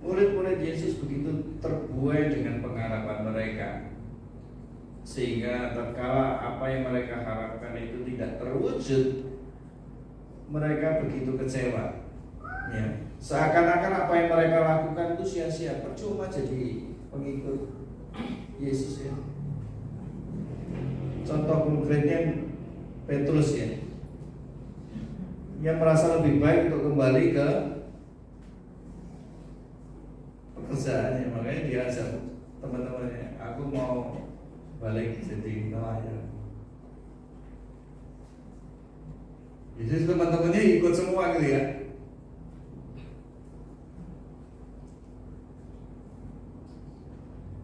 Murid-murid Yesus begitu terbuai dengan pengharapan mereka, sehingga tatkala apa yang mereka harapkan itu tidak terwujud, mereka begitu kecewa. Ya, seakan-akan apa yang mereka lakukan itu sia-sia, percuma jadi pengikut Yesus ya. Contoh konkretnya Petrus ya, yang merasa lebih baik untuk kembali ke pekerjaannya, makanya dia ajak teman-temannya, aku mau balik jadi nelayan. Jadi teman-temannya ikut semua gitu ya.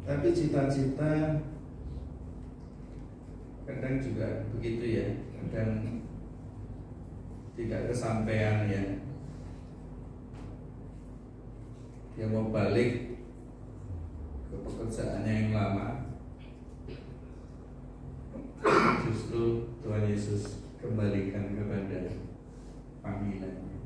Tapi cita-cita kadang juga begitu ya, kadang tidak kesampaian ya. Dia mau balik ke pekerjaannya yang lama, justru Tuhan Yesus kembalikan kepada panggilannya.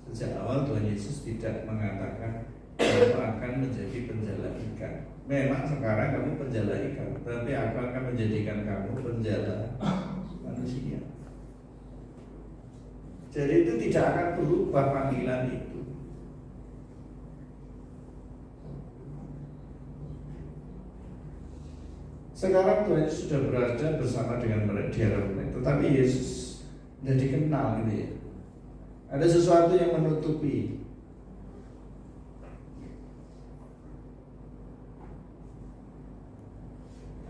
Sejak awal Tuhan Yesus tidak mengatakan kamu akan menjadi penjala ikan. Memang sekarang kamu penjala ikan, tapi aku akan menjadikan kamu penjala manusia. Jadi itu tidak akan berubah panggilan itu. Sekarang Tuhan Yesus sudah berada bersama dengan mereka di hadapan mereka, tetapi Yesus tidak dikenal gitu ya. Ada sesuatu yang menutupi.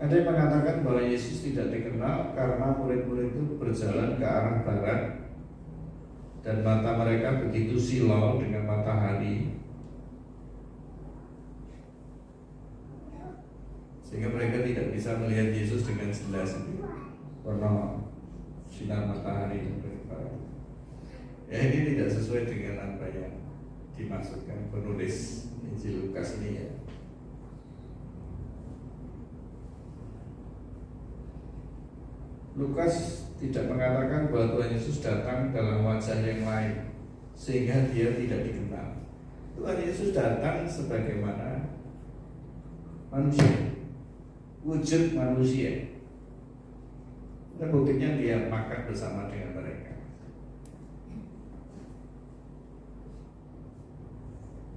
Ada yang mengatakan bahwa Yesus tidak dikenal karena murid-murid itu berjalan ke arah barat dan mata mereka begitu silau dengan matahari, sehingga mereka tidak bisa melihat Yesus dengan jelas karena sinar matahari yang berbarat. Ya, ini tidak sesuai dengan apa yang dimaksudkan penulis Injil Lukas ini ya. Lukas tidak mengatakan bahwa Tuhan Yesus datang dalam wajah yang lain sehingga dia tidak dikenal. Tuhan Yesus datang sebagaimana manusia, wujud manusia. Dan buktinya dia makan bersama dengan mereka.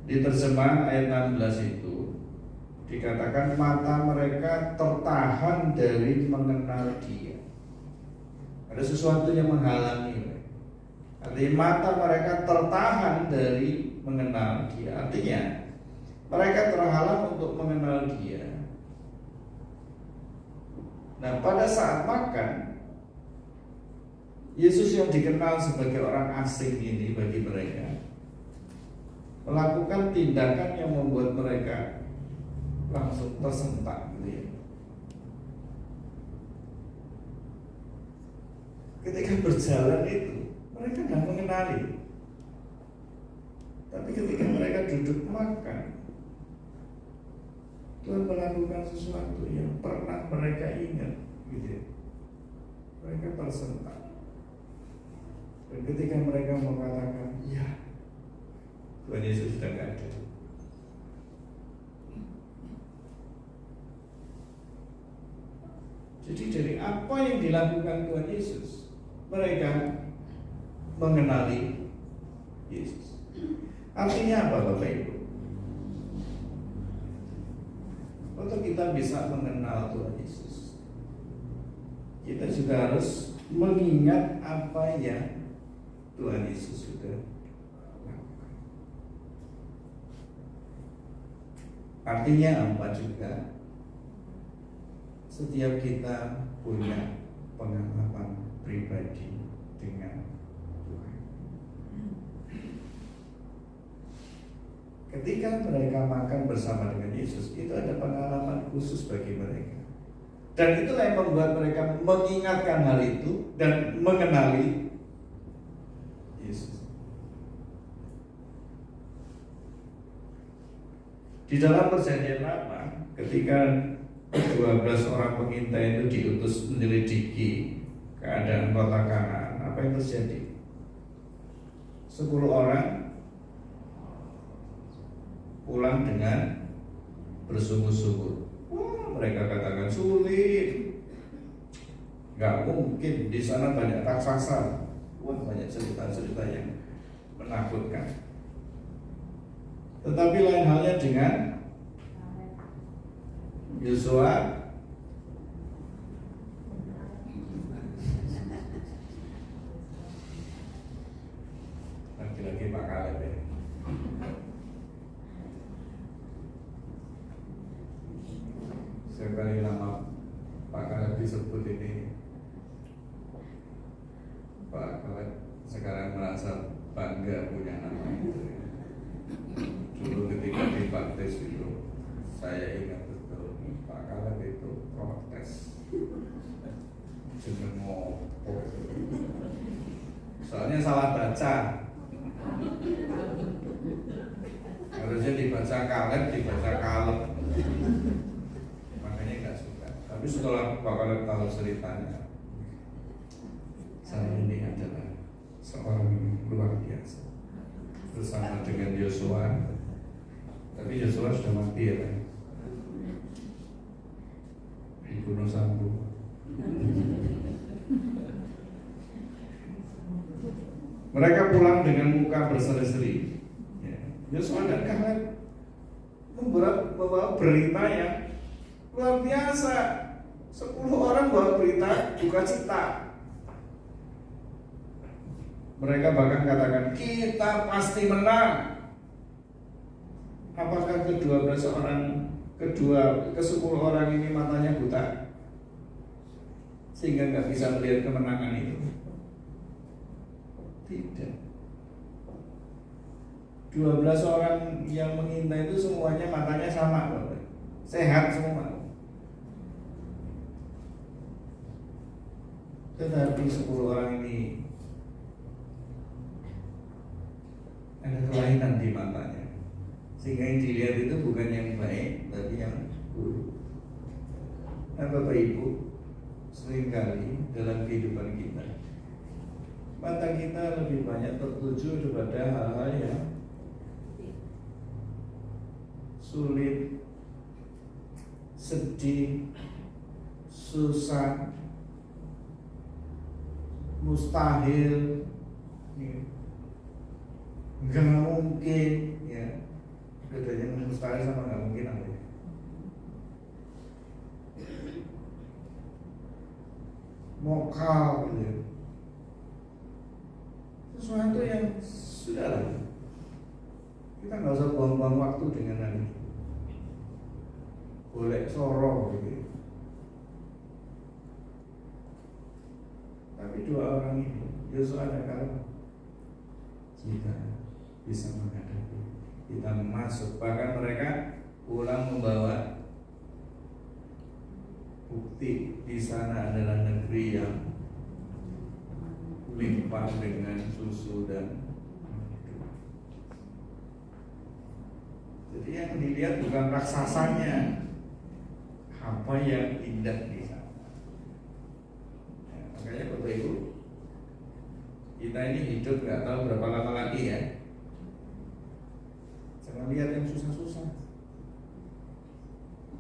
Di terjemahan ayat 16 itu dikatakan mata mereka tertahan dari mengenal dia. Ada sesuatu yang menghalangi. Artinya mata mereka tertahan dari mengenal dia. Artinya mereka terhalang untuk mengenal dia. Nah, pada saat makan, Yesus yang dikenal sebagai orang asing ini bagi mereka melakukan tindakan yang membuat mereka langsung tersentak gitu ya. Ketika berjalan itu Mereka tidak mengenali. Tapi ketika mereka duduk makan, Tuhan melakukan sesuatu yang pernah mereka ingat, gitu ya. Mereka tersentak. Dan ketika mereka mengatakan, ya, Tuhan Yesus sudah tidak ada. Jadi dari apa yang dilakukan Tuhan Yesus, mereka mengenali Yesus. Artinya apa, Bapak Ibu? Untuk kita bisa mengenal Tuhan Yesus, kita juga harus mengingat apa yang Tuhan Yesus sudah lakukan. Artinya apa juga? Setiap kita punya pengalaman pribadi dengan Tuhan. Ketika mereka makan bersama dengan Yesus, itu ada pengalaman khusus bagi mereka. Dan itulah yang membuat mereka mengingatkan hal itu dan mengenali Yesus. Di dalam Perjanjian Lama, ketika 12 orang pengintai itu diutus menyelidiki keadaan kota Kanaan, apa yang terjadi? 10 orang pulang dengan bersungguh-sungguh. Wah, mereka katakan sulit, nggak mungkin, di sana banyak raksasa. Wah, banyak cerita-cerita yang menakutkan. Tetapi lain halnya dengan Yosua. Lagi-lagi Pak Kaleb ya. Sekali nama Pak Kaleb disebut ini, Pak Kaleb sekarang merasa bangga punya nama itu. Dulu ketika dibaptis itu, saya ingat betul Pak Kaleb itu protes, jeneng soalnya salah baca. Harusnya dibaca Kaleb, dibaca Kaleb. Makanya nggak suka. Tapi setelah Pak Kaleb tahu ceritanya, saya ini adalah seorang luar biasa bersama dengan Yosua. Tapi Yosua sudah mati ya kan? Dibunuh sambung. Mereka pulang dengan muka berseri-seri. Yosua dan Kaleb membawa berita yang luar biasa. 10 orang bawa berita duka cita. Mereka bahkan katakan, kita pasti menang. Apakah ke-10 orang ini matanya buta sehingga nggak bisa melihat kemenangan itu? Tidak. 12 orang yang mengintai itu semuanya matanya sama, Bapak. Sehat semua. Tetapi 10 orang ini ada kelainan di matanya, sehingga yang dilihat itu bukan yang baik, tapi yang buruk. Nah, Bapak Ibu, seringkali dalam kehidupan kita, mata kita lebih banyak tertuju kepada hal-hal yang sulit, sedih, susah, mustahil, nggak mungkin, ya. Bedanya mustahil sama nggak mungkin apa ya? Mokal gitu ya. Sesuatu yang sudah lah, kita nggak usah buang-buang waktu dengan hal ini. Boleh soro gitu. Tapi 2 orang ini, Yosua dan Kaleb, kita bisa menghadapi, kita masuk. Bahkan mereka pulang membawa bukti di sana adalah negeri yang limpah dengan susu dan madu. Jadi yang dilihat bukan raksasanya, apa yang indah di sana. Ya, makanya Bapak Ibu, kita ini hidup nggak tahu berapa lama lagi ya. Jangan lihat yang susah-susah,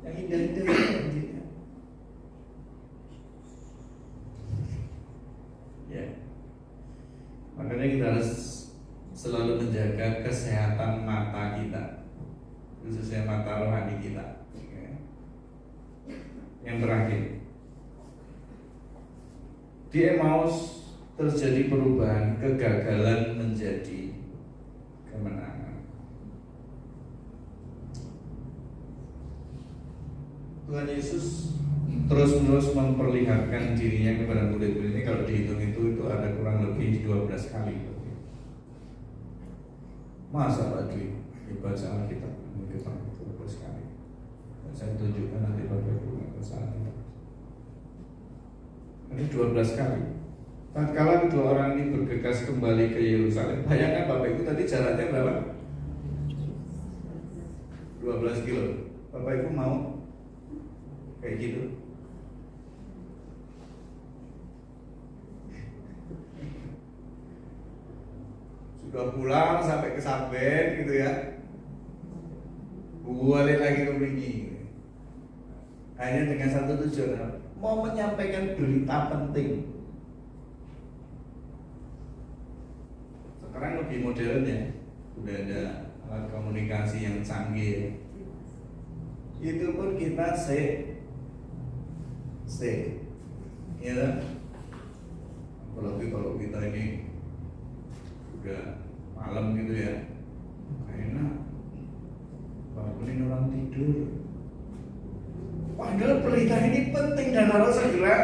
yang indah-indah itu. Ya, makanya kita harus selalu menjaga kesehatan mata kita, khususnya mata rohani kita. Yang terakhir, di Emmaus terjadi perubahan, kegagalan menjadi kemenangan. Tuhan Yesus terus-menerus memperlihatkan dirinya kepada murid-murid ini. Kalau dihitung itu ada kurang lebih 12 kali. Masa Pak Dwi dibaca Alkitab kita 12 kali. Saya tunjukkan nanti Bapak Ibu saat itu. Ini 12 kali. Tatkala kedua orang ini bergegas kembali ke Yerusalem, bayangkan Bapak Ibu tadi jaraknya berapa? 12 kilo. Bapak Ibu mau kayak gitu? Sudah pulang sampai ke Samben gitu ya, balik lagi ke Beringin. Hanya dengan satu tujuan, mau menyampaikan berita penting. Sekarang lebih modern ya, udah ada alat komunikasi yang canggih. Itu pun kita ya, apalagi kalau kita ini udah malam gitu ya, enak bangunin orang tidur. Padahal berita ini penting dan harus segera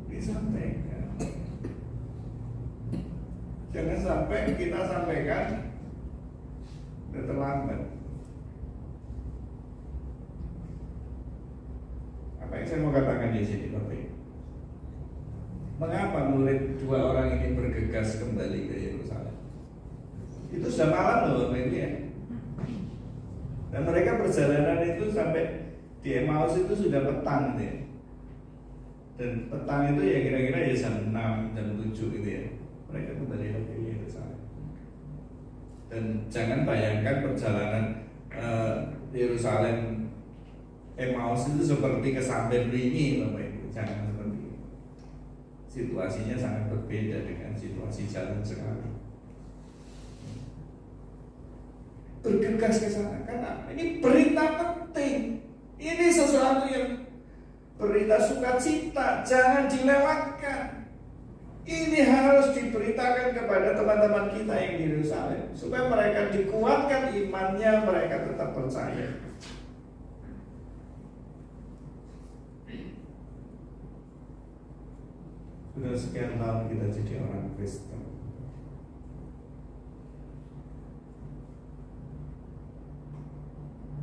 disampaikan. Jangan sampai kita sampaikan udah terlambat. Apa yang saya mau katakan di sini, Bapak Ibu? Mengapa murid dua orang ini bergegas kembali ke Yerusalem? Itu sudah malam loh, Bapak Ibu ya. Dan mereka perjalanan itu sampai di Emmaus itu sudah petang gitu ya. Dan petang itu ya kira-kira ya jam 6, jam 7 gitu ya. Mereka kembali lagi ke Yerusalem. Dan jangan bayangkan perjalanan Yerusalem Emmaus itu seperti ke Samben Ringi, Bapak Ibu. Jangan seperti itu. Situasinya sangat berbeda dengan situasi jalan sekarang. Bergegas ke sana karena ini berita penting. Ini sesuatu yang berita sukacita, jangan dilewatkan. Ini harus diberitakan kepada teman-teman kita yang di Yerusalem supaya mereka dikuatkan imannya, mereka tetap percaya. Sudah sekian tahun kita jadi orang Kristen.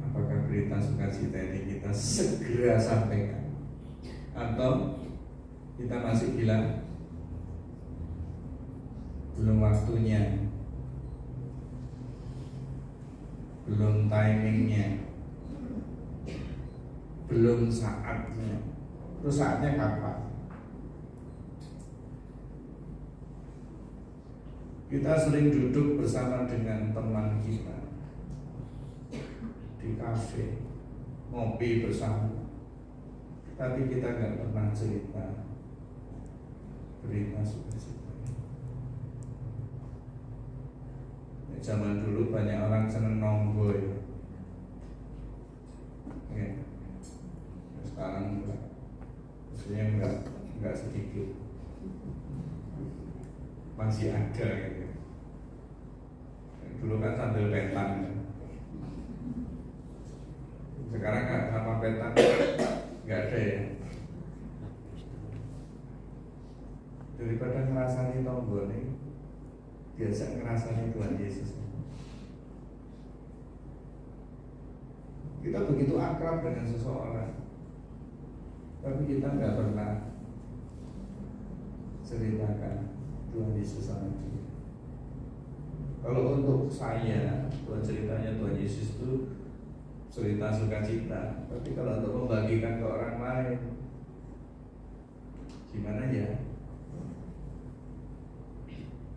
Apakah berita sukacita ini kita segera sampaikan, atau kita masih bilang belum waktunya, belum timingnya, belum saatnya? Terus saatnya kapan? Kita sering duduk bersama dengan teman kita di kafe, ngopi bersama, tapi kita nggak pernah cerita berita sukacita. Zaman dulu banyak orang seneng nonggo ya. Sekarang enggak, maksudnya enggak sedikit, masih ada gitu. Dulu kan sambil petan ya. Sekarang nggak sama petan, nggak ada ya. Daripada ngerasani tombol nih, biasa ngerasani Tuhan Yesus. Kita begitu akrab dengan seseorang, tapi kita nggak pernah ceritakan Tuhan Yesus sama dia. Kalau untuk saya, Tuhan ceritanya Tuhan Yesus itu cerita sukacita. Tapi kalau untuk membagikan ke orang lain, gimana ya?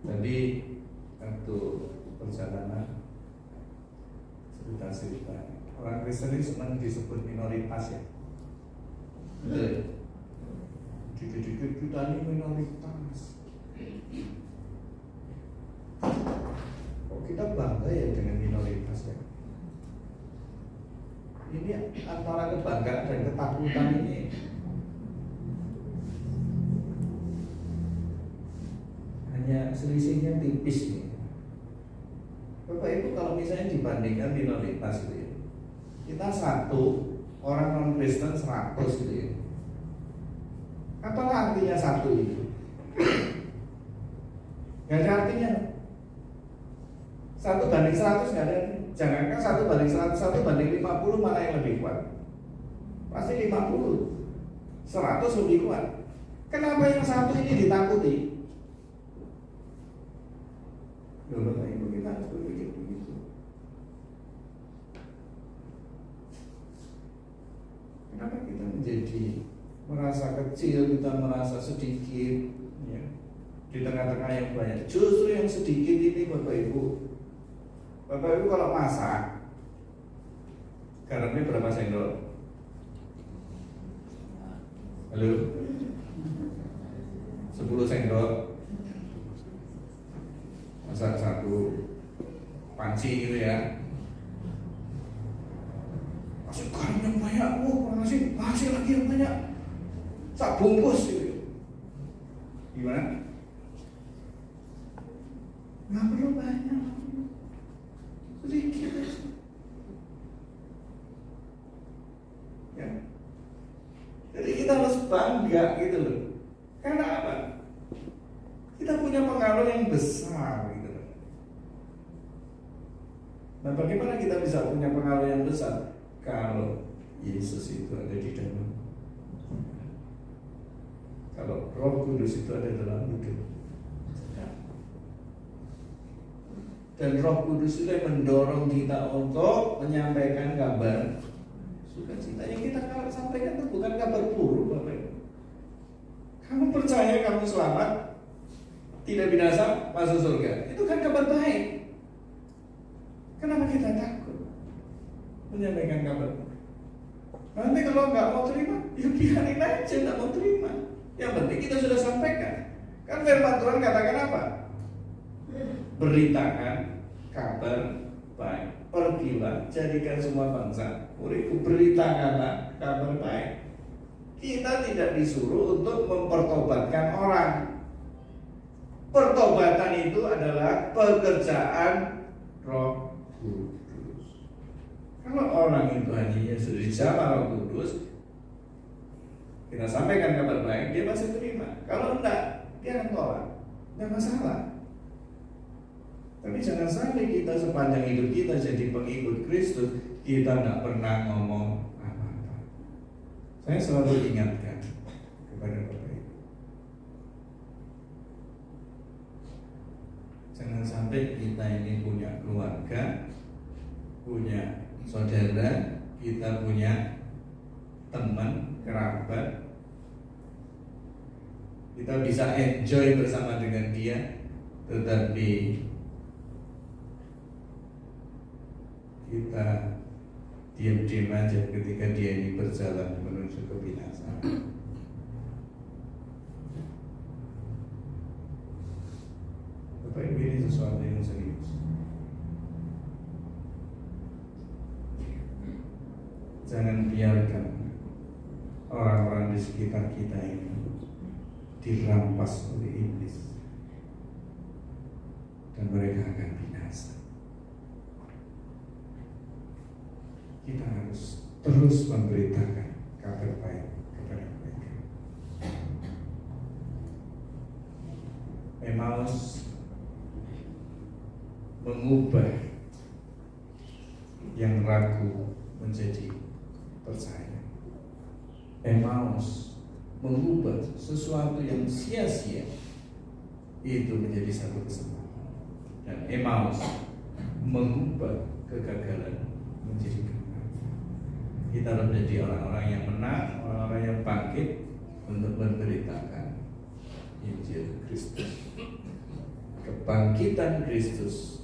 Jadi untuk perjalanan cerita-cerita, orang Kristen ini senang disebut minoritas ya. Betul. Dikit-dikit kita ini minoritas. Kok kita bangga ya dengan minoritas ya? Ini antara kebanggaan dan ketakutan ini hanya selisihnya tipis nih. Bapak Ibu, kalau misalnya dibandingkan minoritas gitu ya, kita satu, orang non Kristen 100 gitu ya. Apalah artinya satu itu? Gak ada artinya. 1 banding 100 gak ada. Jangankan 1 banding 100, 1 banding 50 mana yang lebih kuat? Pasti 50. 100 lebih kuat. Kenapa yang satu ini ditakuti? Dulu Bapak Ibu, kita harus berpikir begitu. Kenapa kita menjadi merasa kecil, kita merasa sedikit ya, di tengah-tengah yang banyak? Justru yang sedikit ini Bapak Ibu kalau masak, garamnya berapa sendok? Halo? 10 sendok. Masak 1 panci gitu ya. Masih garam yang banyak, masih lagi yang banyak. Sak bungkus gitu. Gimana? Nggak perlu banyak, sedikit aja. Ya. Jadi kita harus bangga gitu loh. Karena apa? Kita punya pengaruh yang besar gitu loh. Nah, bagaimana kita bisa punya pengaruh yang besar? Kalau Yesus itu ada di dalam, kalau Roh Kudus itu ada dalam hidup, dan Roh Kudus itu yang mendorong kita untuk menyampaikan kabar sukacita. Yang kita sampaikan itu bukan kabar buruk, Bapak Ibu. Kamu percaya kamu selamat, tidak binasa, masuk surga, itu kan kabar baik. Kenapa kita takut menyampaikan kabar? Nanti kalau nggak mau terima, ya biarin aja nggak mau terima. Yang penting kita sudah sampaikan. Kan firman Tuhan katakan apa? Beritakan kabar baik. Pergilah, jadikan semua bangsa muridku. Beritakanlah kabar baik. Kita tidak disuruh untuk mempertobatkan orang. Pertobatan itu adalah pekerjaan Roh Kudus. Kalau orang itu hanya sudah dijamah Roh Kudus, kita sampaikan kabar baik, dia pasti terima. Kalau enggak, dia akan tolak. Enggak masalah. Tapi jangan sampai kita sepanjang hidup kita jadi pengikut Kristus, kita enggak pernah ngomong apa-apa. Saya selalu ingatkan kepada Bapak Ibu, jangan sampai kita ini punya keluarga, punya saudara, kita punya teman, kerabat, kita bisa enjoy bersama dengan dia, tetapi kita diam-diam aja ketika dia ini berjalan menuju kebinasaan. Bapak Ibu, ini sesuatu yang serius. Jangan biarkan orang-orang di sekitar kita ini dirampas oleh iblis dan mereka akan binasa. Kita harus terus memberitakan kabar baik kepada mereka. Emmaus mengubah yang ragu menjadi percaya. Emmaus mengubah sesuatu yang sia-sia itu menjadi satu kesempatan. Dan Emmaus mengubah kegagalan menjadi kemenangan. Kita harus menjadi orang-orang yang menang, orang-orang yang bangkit untuk memberitakan Injil Kristus. Kebangkitan Kristus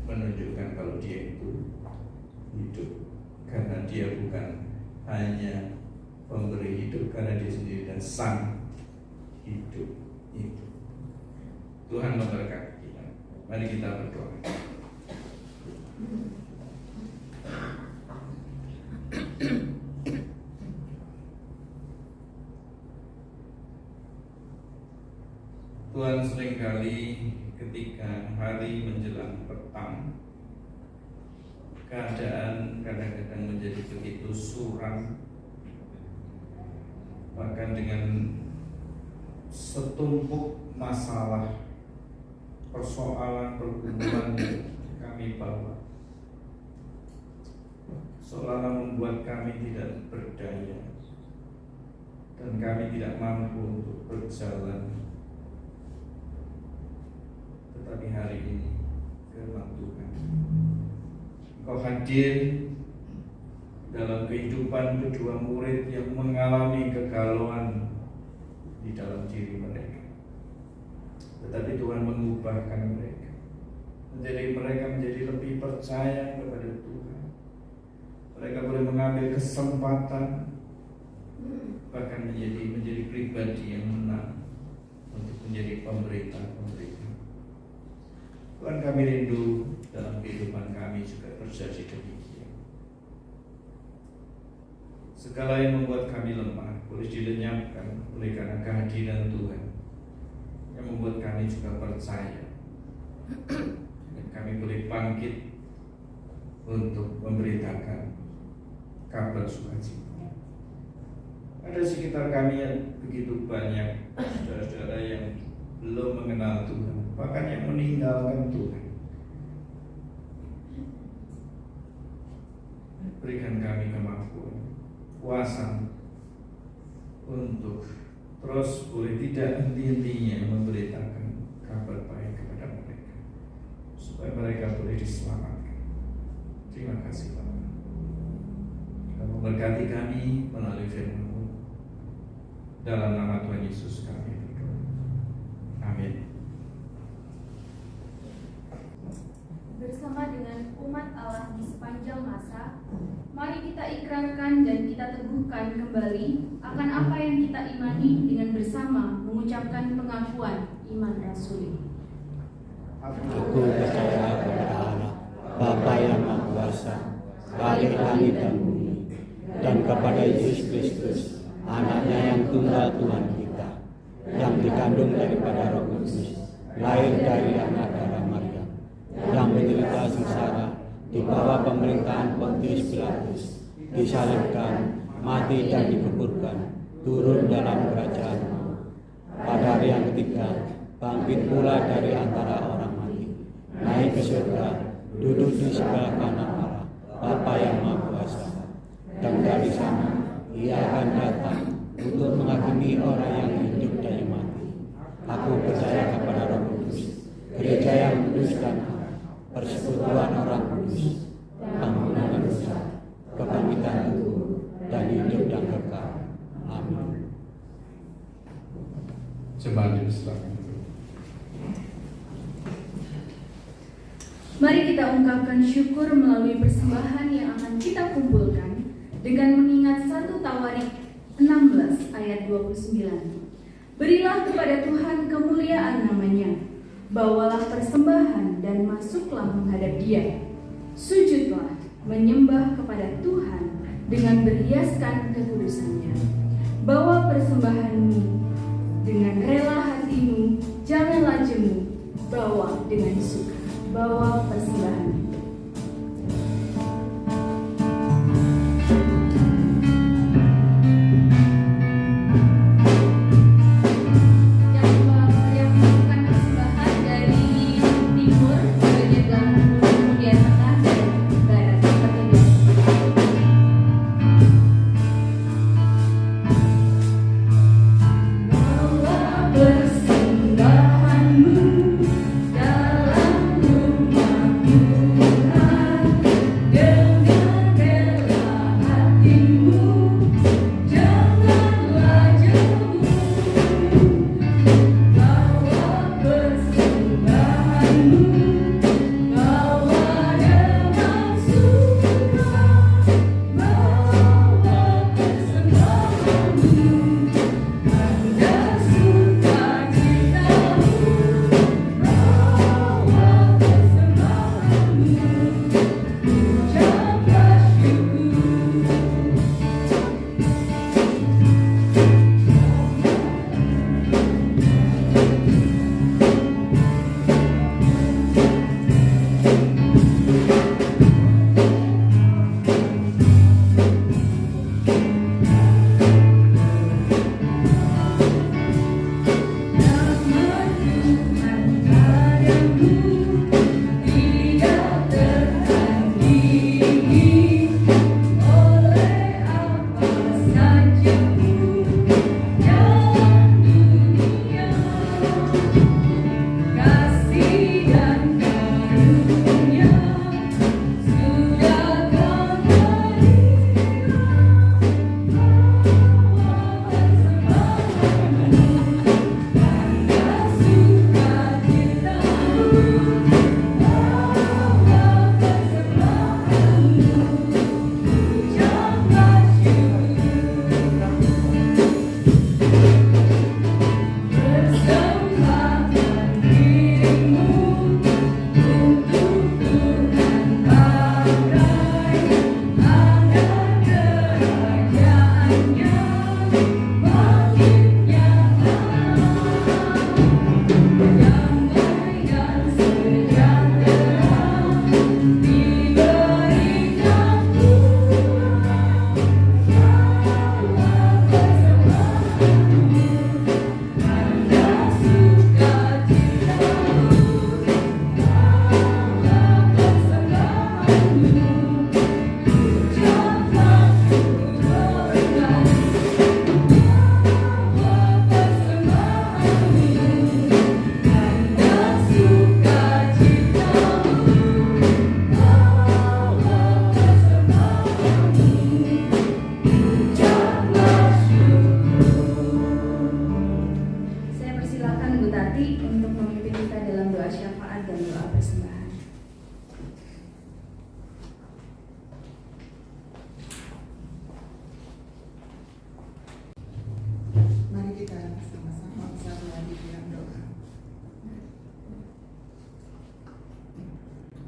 menunjukkan kalau dia itu hidup, karena dia bukan hanya pemberi hidup, karena dia sendiri dan sang hidup itu. Tuhan memberkati kita. Mari kita berdoa. Tuhan, seringkali ketika hari menjelang petang, keadaan kadang-kadang menjadi begitu suram, bahkan dengan setumpuk masalah, persoalan, pergumulan yang kami bawa, seolah-olah membuat kami tidak berdaya dan kami tidak mampu untuk berjalan. Tetapi hari ini firman Tuhan, Engkau hadir dalam kehidupan kedua murid yang mengalami kegalauan di dalam diri mereka. Tetapi Tuhan mengubahkan mereka, mereka menjadi lebih percaya kepada Tuhan. Mereka boleh mengambil kesempatan, bahkan menjadi pribadi yang menang untuk menjadi pemberita-pemberita. Tuhan, kami rindu dalam kehidupan kami juga terjadi demikian. Segala yang membuat kami lemah boleh dilenyapkan oleh karena kehadiran Tuhan, yang membuat kami juga percaya dan kami boleh bangkit untuk memberitakan kabar sukacita. Ada sekitar kami yang begitu banyak saudara-saudara yang belum mengenal Tuhan, bahkan yang meninggalkan Tuhan. Berikan kami kemampuan, kuasa untuk terus boleh tidak henti-hentinya memberitakan kabar baik kepada mereka, supaya mereka boleh diselamatkan. Terima kasih Bapak. Kamu memberkati kami melalui firman-Mu. Dalam nama Tuhan Yesus kami berdoa. Amin. Bersama dengan umat Allah di sepanjang masa, mari kita ikrarkan dan kita teguhkan kembali akan apa yang kita imani dengan bersama mengucapkan pengakuan iman rasuli. Aku percaya kepada Allah, Bapa yang Maha Kuasa, Khalik langit dan bumi, dan kepada Yesus Kristus, Anaknya yang tunggal Tuhan kita, yang dikandung daripada Roh Kudus, lahir dari anak darah Maria, yang menderita sengsara di bawah pemerintahan Pontius Pilatus, disalibkan, mati dan dikuburkan, turun dalam kerajaan. Pada hari yang ketiga, bangkit pula dari antara orang mati, naik ke surga, duduk di sebelah kanan Allah, Bapa yang Maha Kuasa, dan dari sana Ia akan datang untuk menghakimi orang yang hidup dan yang mati. Aku percaya kepada Roh Kudus, gereja yang kudus dan persekutuan orang kudus, pengampunan dosa, kebangkitan tubuh, dan hidup yang kekal. Amin. Jemaat Islam. Mari kita ungkapkan syukur melalui persembahan yang akan kita kumpulkan dengan mengingat 1 Tawarik 16 ayat 29. Berilah kepada Tuhan kemuliaan namanya, bawalah persembahan dan masuklah menghadap Dia. Sujudlah menyembah kepada Tuhan dengan berhiaskan kekudusannya. Bawa persembahanmu dengan rela hatimu, janganlah jemu, bawa dengan suka. Bawa persembahan. Bawa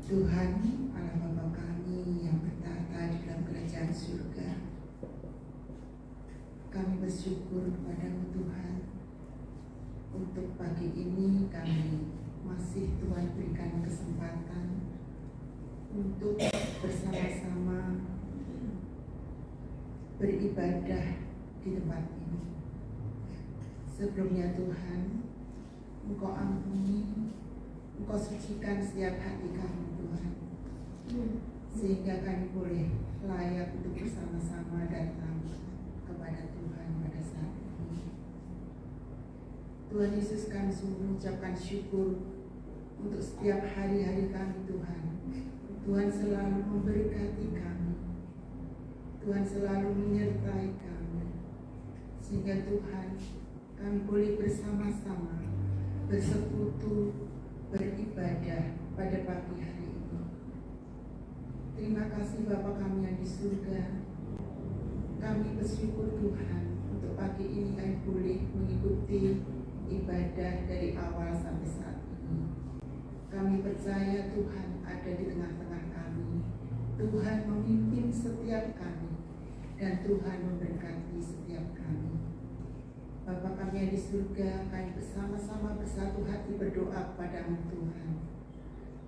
Tuhan Allah Bapa kami yang bertata di dalam kerajaan surga, kami bersyukur kepada-Mu Tuhan. Untuk pagi ini kami masih Tuhan berikan kesempatan untuk bersama-sama beribadah di tempat ini. Sebelumnya Tuhan, Engkau ampuni, Engkau sucikan setiap hati kami Tuhan, sehingga kami boleh layak untuk bersama-sama datang kepada Tuhan pada saat ini. Tuhan Yesus, kami sungguh mengucapkan syukur untuk setiap hari-hari kami Tuhan. Tuhan selalu memberkati kami, Tuhan selalu menyertai kami, sehingga Tuhan kami boleh bersama-sama bersekutu beribadah pada pagi hari ini. Terima kasih Bapa kami yang di surga. Kami bersyukur Tuhan untuk pagi ini kami boleh mengikuti ibadah dari awal sampai saat ini. Kami percaya Tuhan ada di tengah-tengah kami. Tuhan memimpin setiap kami dan Tuhan memberkati setiap kami. Bapa kami yang di surga, kami bersama-sama bersatu hati berdoa kepada-Mu Tuhan.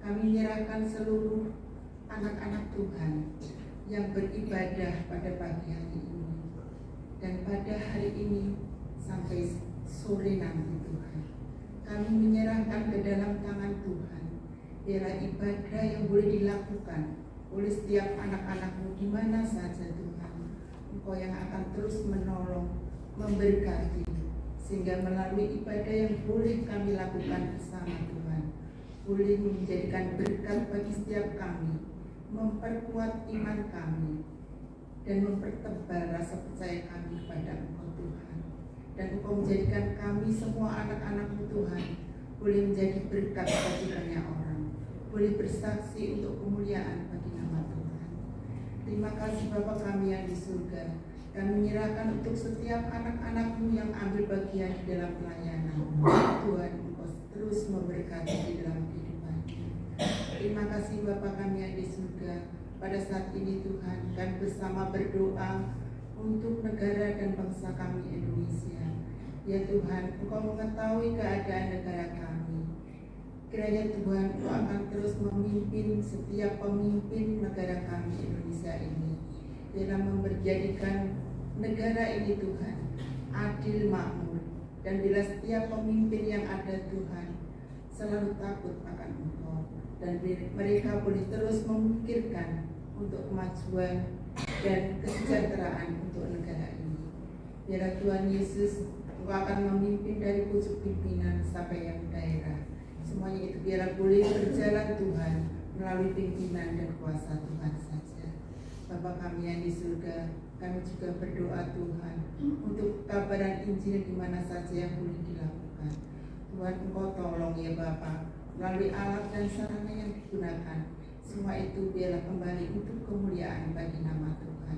Kami menyerahkan seluruh anak-anak Tuhan yang beribadah pada pagi hari ini dan pada hari ini sampai sore nanti Tuhan. Kami menyerahkan ke dalam tangan Tuhan biarlah ibadah yang boleh dilakukan oleh setiap anak-anak-Mu di mana saja Tuhan. Engkau yang akan terus menolong, memberkati, sehingga melalui ibadah yang boleh kami lakukan bersama Tuhan boleh menjadikan berkat bagi setiap kami, memperkuat iman kami, dan mempertebal rasa percaya kami kepada Engkau Tuhan. Dan Engkau menjadikan kami semua anak-anak-Mu Tuhan boleh menjadi berkat bagi banyak orang, boleh bersaksi untuk kemuliaan bagi nama Tuhan. Terima kasih Bapa kami yang di surga. Kami menyerahkan untuk setiap anak-anak-Mu yang ambil bagian di dalam pelayanan. Tuhan, Engkau terus memberkati di dalam kehidupannya. Terima kasih Bapa kami yang di surga. Pada saat ini Tuhan, kami bersama berdoa untuk negara dan bangsa kami Indonesia. Ya Tuhan, Engkau mengetahui keadaan negara kami. Kiranya Tuhan, Engkau akan terus memimpin setiap pemimpin negara kami Indonesia ini dalam menjadikan negara ini Tuhan adil makmur, dan bila setiap pemimpin yang ada Tuhan selalu takut akan Engkau, dan mereka boleh terus memikirkan untuk kemajuan dan kesejahteraan untuk negara ini. Biarlah Tuhan Yesus, Engkau akan memimpin dari pucuk pimpinan sampai yang daerah. Semuanya itu biarlah boleh berjalan Tuhan melalui pimpinan dan kuasa Tuhan saja. Bapa kami yang di surga, kami juga berdoa Tuhan untuk kabaran Injil di mana saja yang boleh dilakukan. Tuhan, Engkau tolong ya Bapa, melalui alat dan sarana yang digunakan. Semua itu biarlah kembali untuk kemuliaan bagi nama Tuhan.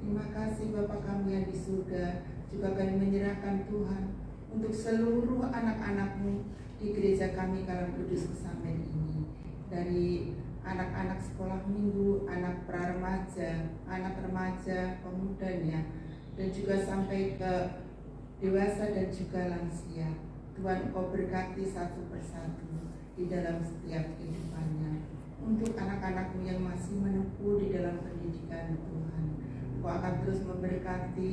Terima kasih Bapa kami yang di surga. Juga kami menyerahkan Tuhan untuk seluruh anak-anak-Mu di gereja kami Kalam Kudus Kesamben ini. Dari anak-anak sekolah minggu, anak pra-remaja, anak remaja, pemudanya, dan juga sampai ke dewasa dan juga lansia. Tuhan, Engkau berkati satu persatu di dalam setiap kehidupannya. Untuk anak-anak-Mu yang masih menempuh di dalam pendidikan Tuhan, Engkau akan terus memberkati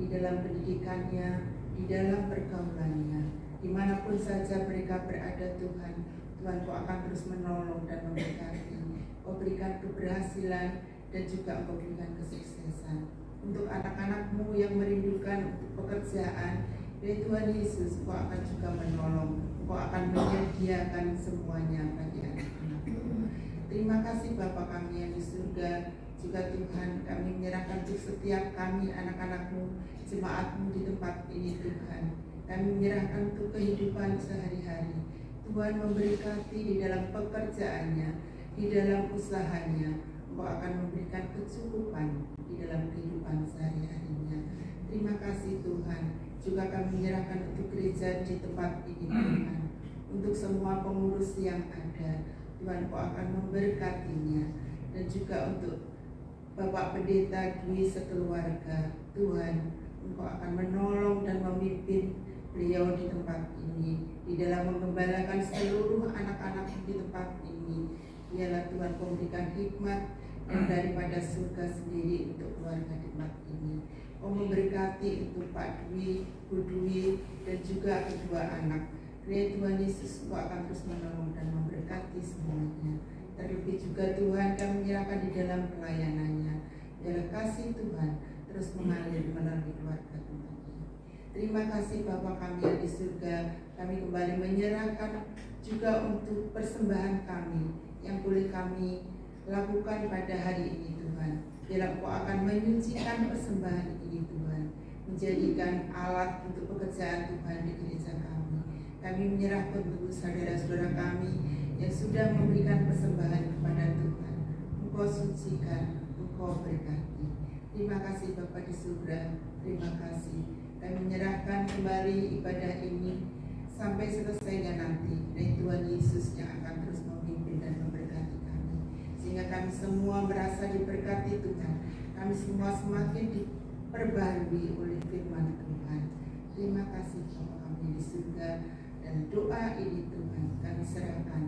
di dalam pendidikannya, di dalam pergaulannya, dimanapun saja mereka berada Tuhan. Tuhan, Engkau akan terus menolong dan memberkati. Engkau berikan keberhasilan dan juga Engkau berikan kesuksesan. Untuk anak-anak-Mu yang merindukan untuk pekerjaan, ya Tuhan Yesus, Engkau akan juga menolong. Engkau akan menyediakan semuanya bagi anak-anak-Mu. Terima kasih Bapa kami yang di surga. Juga Tuhan, kami menyerahkan untuk setiap kami anak-anak-Mu, jemaat-Mu di tempat ini Tuhan. Kami menyerahkan untuk kehidupan sehari-hari. Tuhan memberkati di dalam pekerjaannya, di dalam usahanya. Engkau akan memberikan kecukupan di dalam kehidupan sehari-harinya. Terima kasih Tuhan. Juga kami menyerahkan untuk gereja di tempat ini Tuhan, untuk semua pengurus yang ada. Tuhan Engkau akan memberkatinya. Dan juga untuk Bapak Pendeta Dwi sekeluarga, Tuhan Engkau akan menolong dan memimpin beliau di tempat ini, di dalam mengembalakan seluruh anak-anak di tempat ini. Biarlah Tuhan memberikan hikmat dan daripada surga sendiri untuk keluarga di tempat ini. Kau memberkati untuk Pak Dwi, Bu Dwi, dan juga kedua anak. Kiranya Tuhan Yesus Engkau akan terus menolong dan memberkati semuanya. Terlebih juga Tuhan kami menyerahkan di dalam pelayanannya. Biarlah kasih Tuhan terus mengalir melalui keluarga Tuhan. Terima kasih Bapa kami yang di surga. Kami kembali menyerahkan juga untuk persembahan kami yang boleh kami lakukan pada hari ini Tuhan. Biarlah Engkau akan menyucikan persembahan ini Tuhan, menjadikan alat untuk pekerjaan Tuhan di gereja kami. Kami menyerahkan untuk saudara-saudara kami yang sudah memberikan persembahan kepada Tuhan. Engkau sucikan, Engkau berkati. Terima kasih Bapa di surga. Terima kasih. Kami menyerahkan kembali ibadah ini sampai selesainya nanti. Dan Tuhan Yesus yang akan terus memimpin dan memberkati kami, sehingga kami semua merasa diberkati Tuhan. Kami semua semakin diperbarui oleh firman Tuhan. Terima kasih Bapa kami di surga. Dan doa ini Tuhan kami serahkan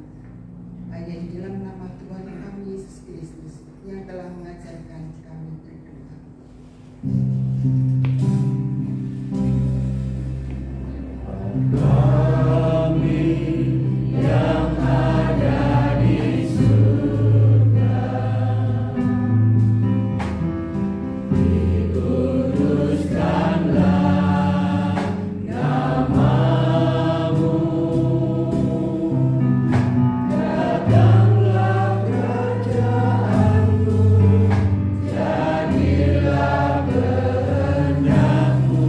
hanya di dalam nama Tuhan kami Yesus Kristus yang telah mengajarkan kami berdoa. Kami yang ada di surga, dikuduskanlah nama-Mu, datanglah kerajaan-Mu, jadilah kehendak-Mu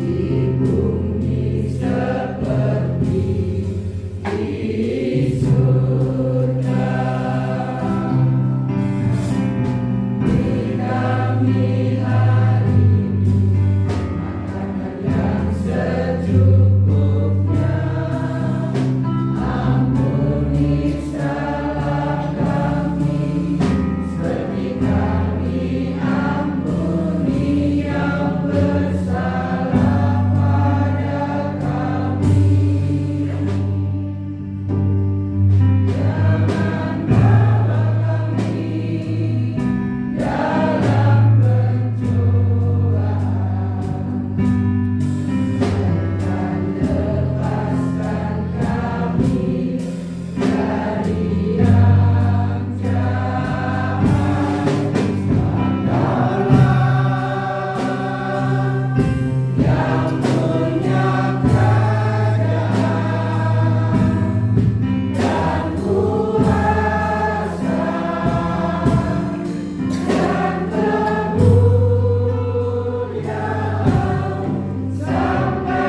di bumi seperti di surga. Beri kami hari ini makanan yang secukupnya. Ampuni salah kami, seperti kami ampuni yang bersalah pada kami. Jangan bawa kami dalam pencobaan, dan lepaskan kami dari yang jahat. Sebab yang punya kerajaan dan kuasa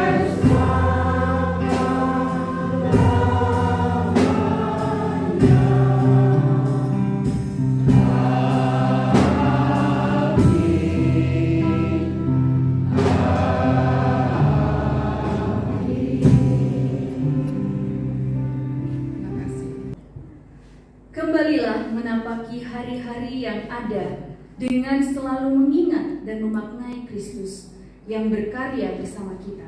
dan kemuliaan sampai Terima kasih. Kembalilah menapaki hari-hari yang ada dengan selalu mengingat dan memaknai Kristus yang berkarya bersama kita.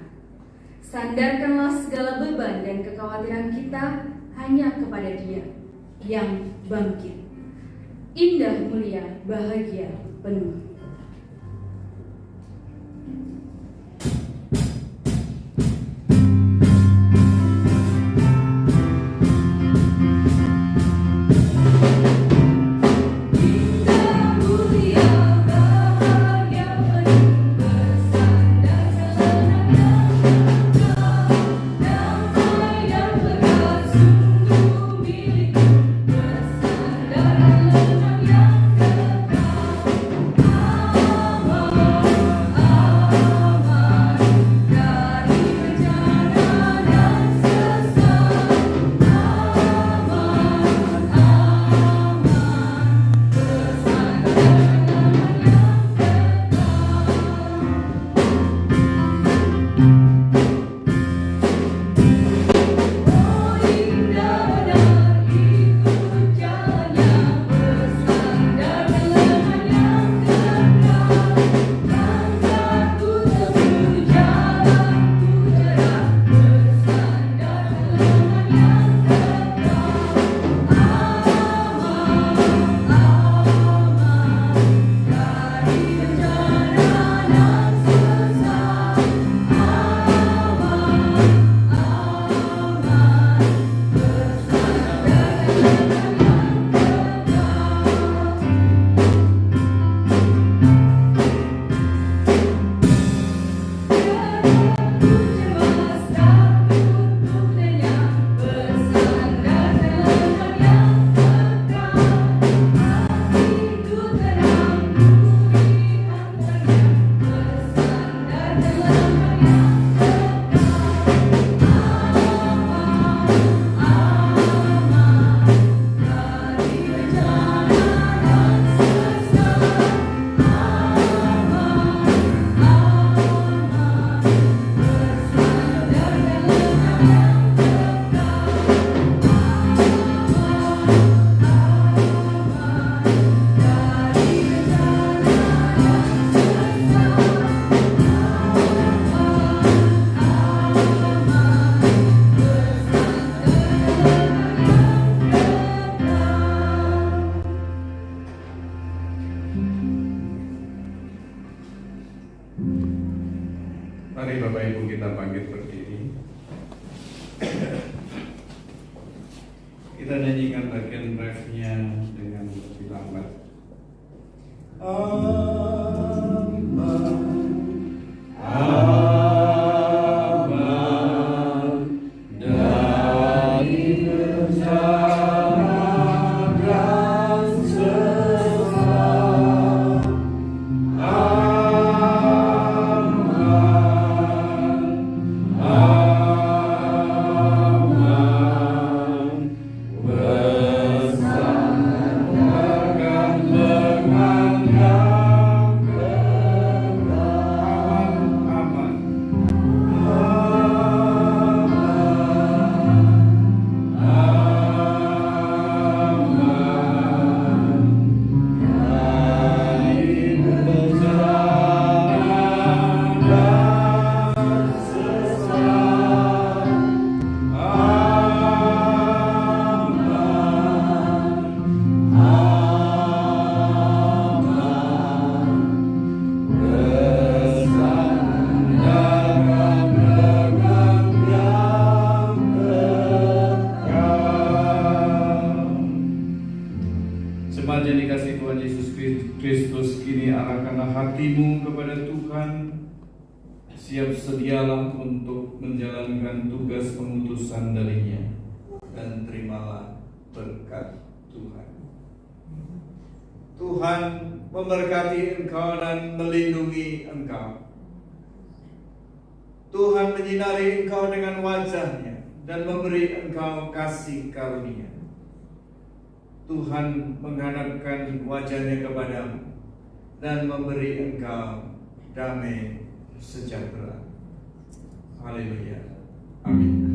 Sandarkanlah segala beban dan kekhawatiran kita hanya kepada Dia yang bangkit. Indah, mulia, bahagia, penuh. Indah, mulia, bahagia, penuh, bersandar kelenang yang kekal, damai dan berkat sungguh milikku, bersandar kelenang yang kekal. Mari Bapak Ibu kita bangkit berdiri. Kita nyanyikan bagian refnya dengan lebih lambat. Jemaat yang dikasihi Tuhan Yesus Kristus, kini arahkanlah hatimu kepada Tuhan. Siap sedialah untuk menjalankan tugas pengutusan darinya, dan terimalah berkat Tuhan. Tuhan memberkati engkau dan melindungi engkau. Tuhan menyinari engkau dengan wajah-Nya dan memberi engkau kasih karunia. Tuhan menghadapkan wajah-Nya kepadamu dan memberi engkau damai sejahtera. Haleluya. Amin.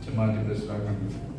Jemaat dipersilakan.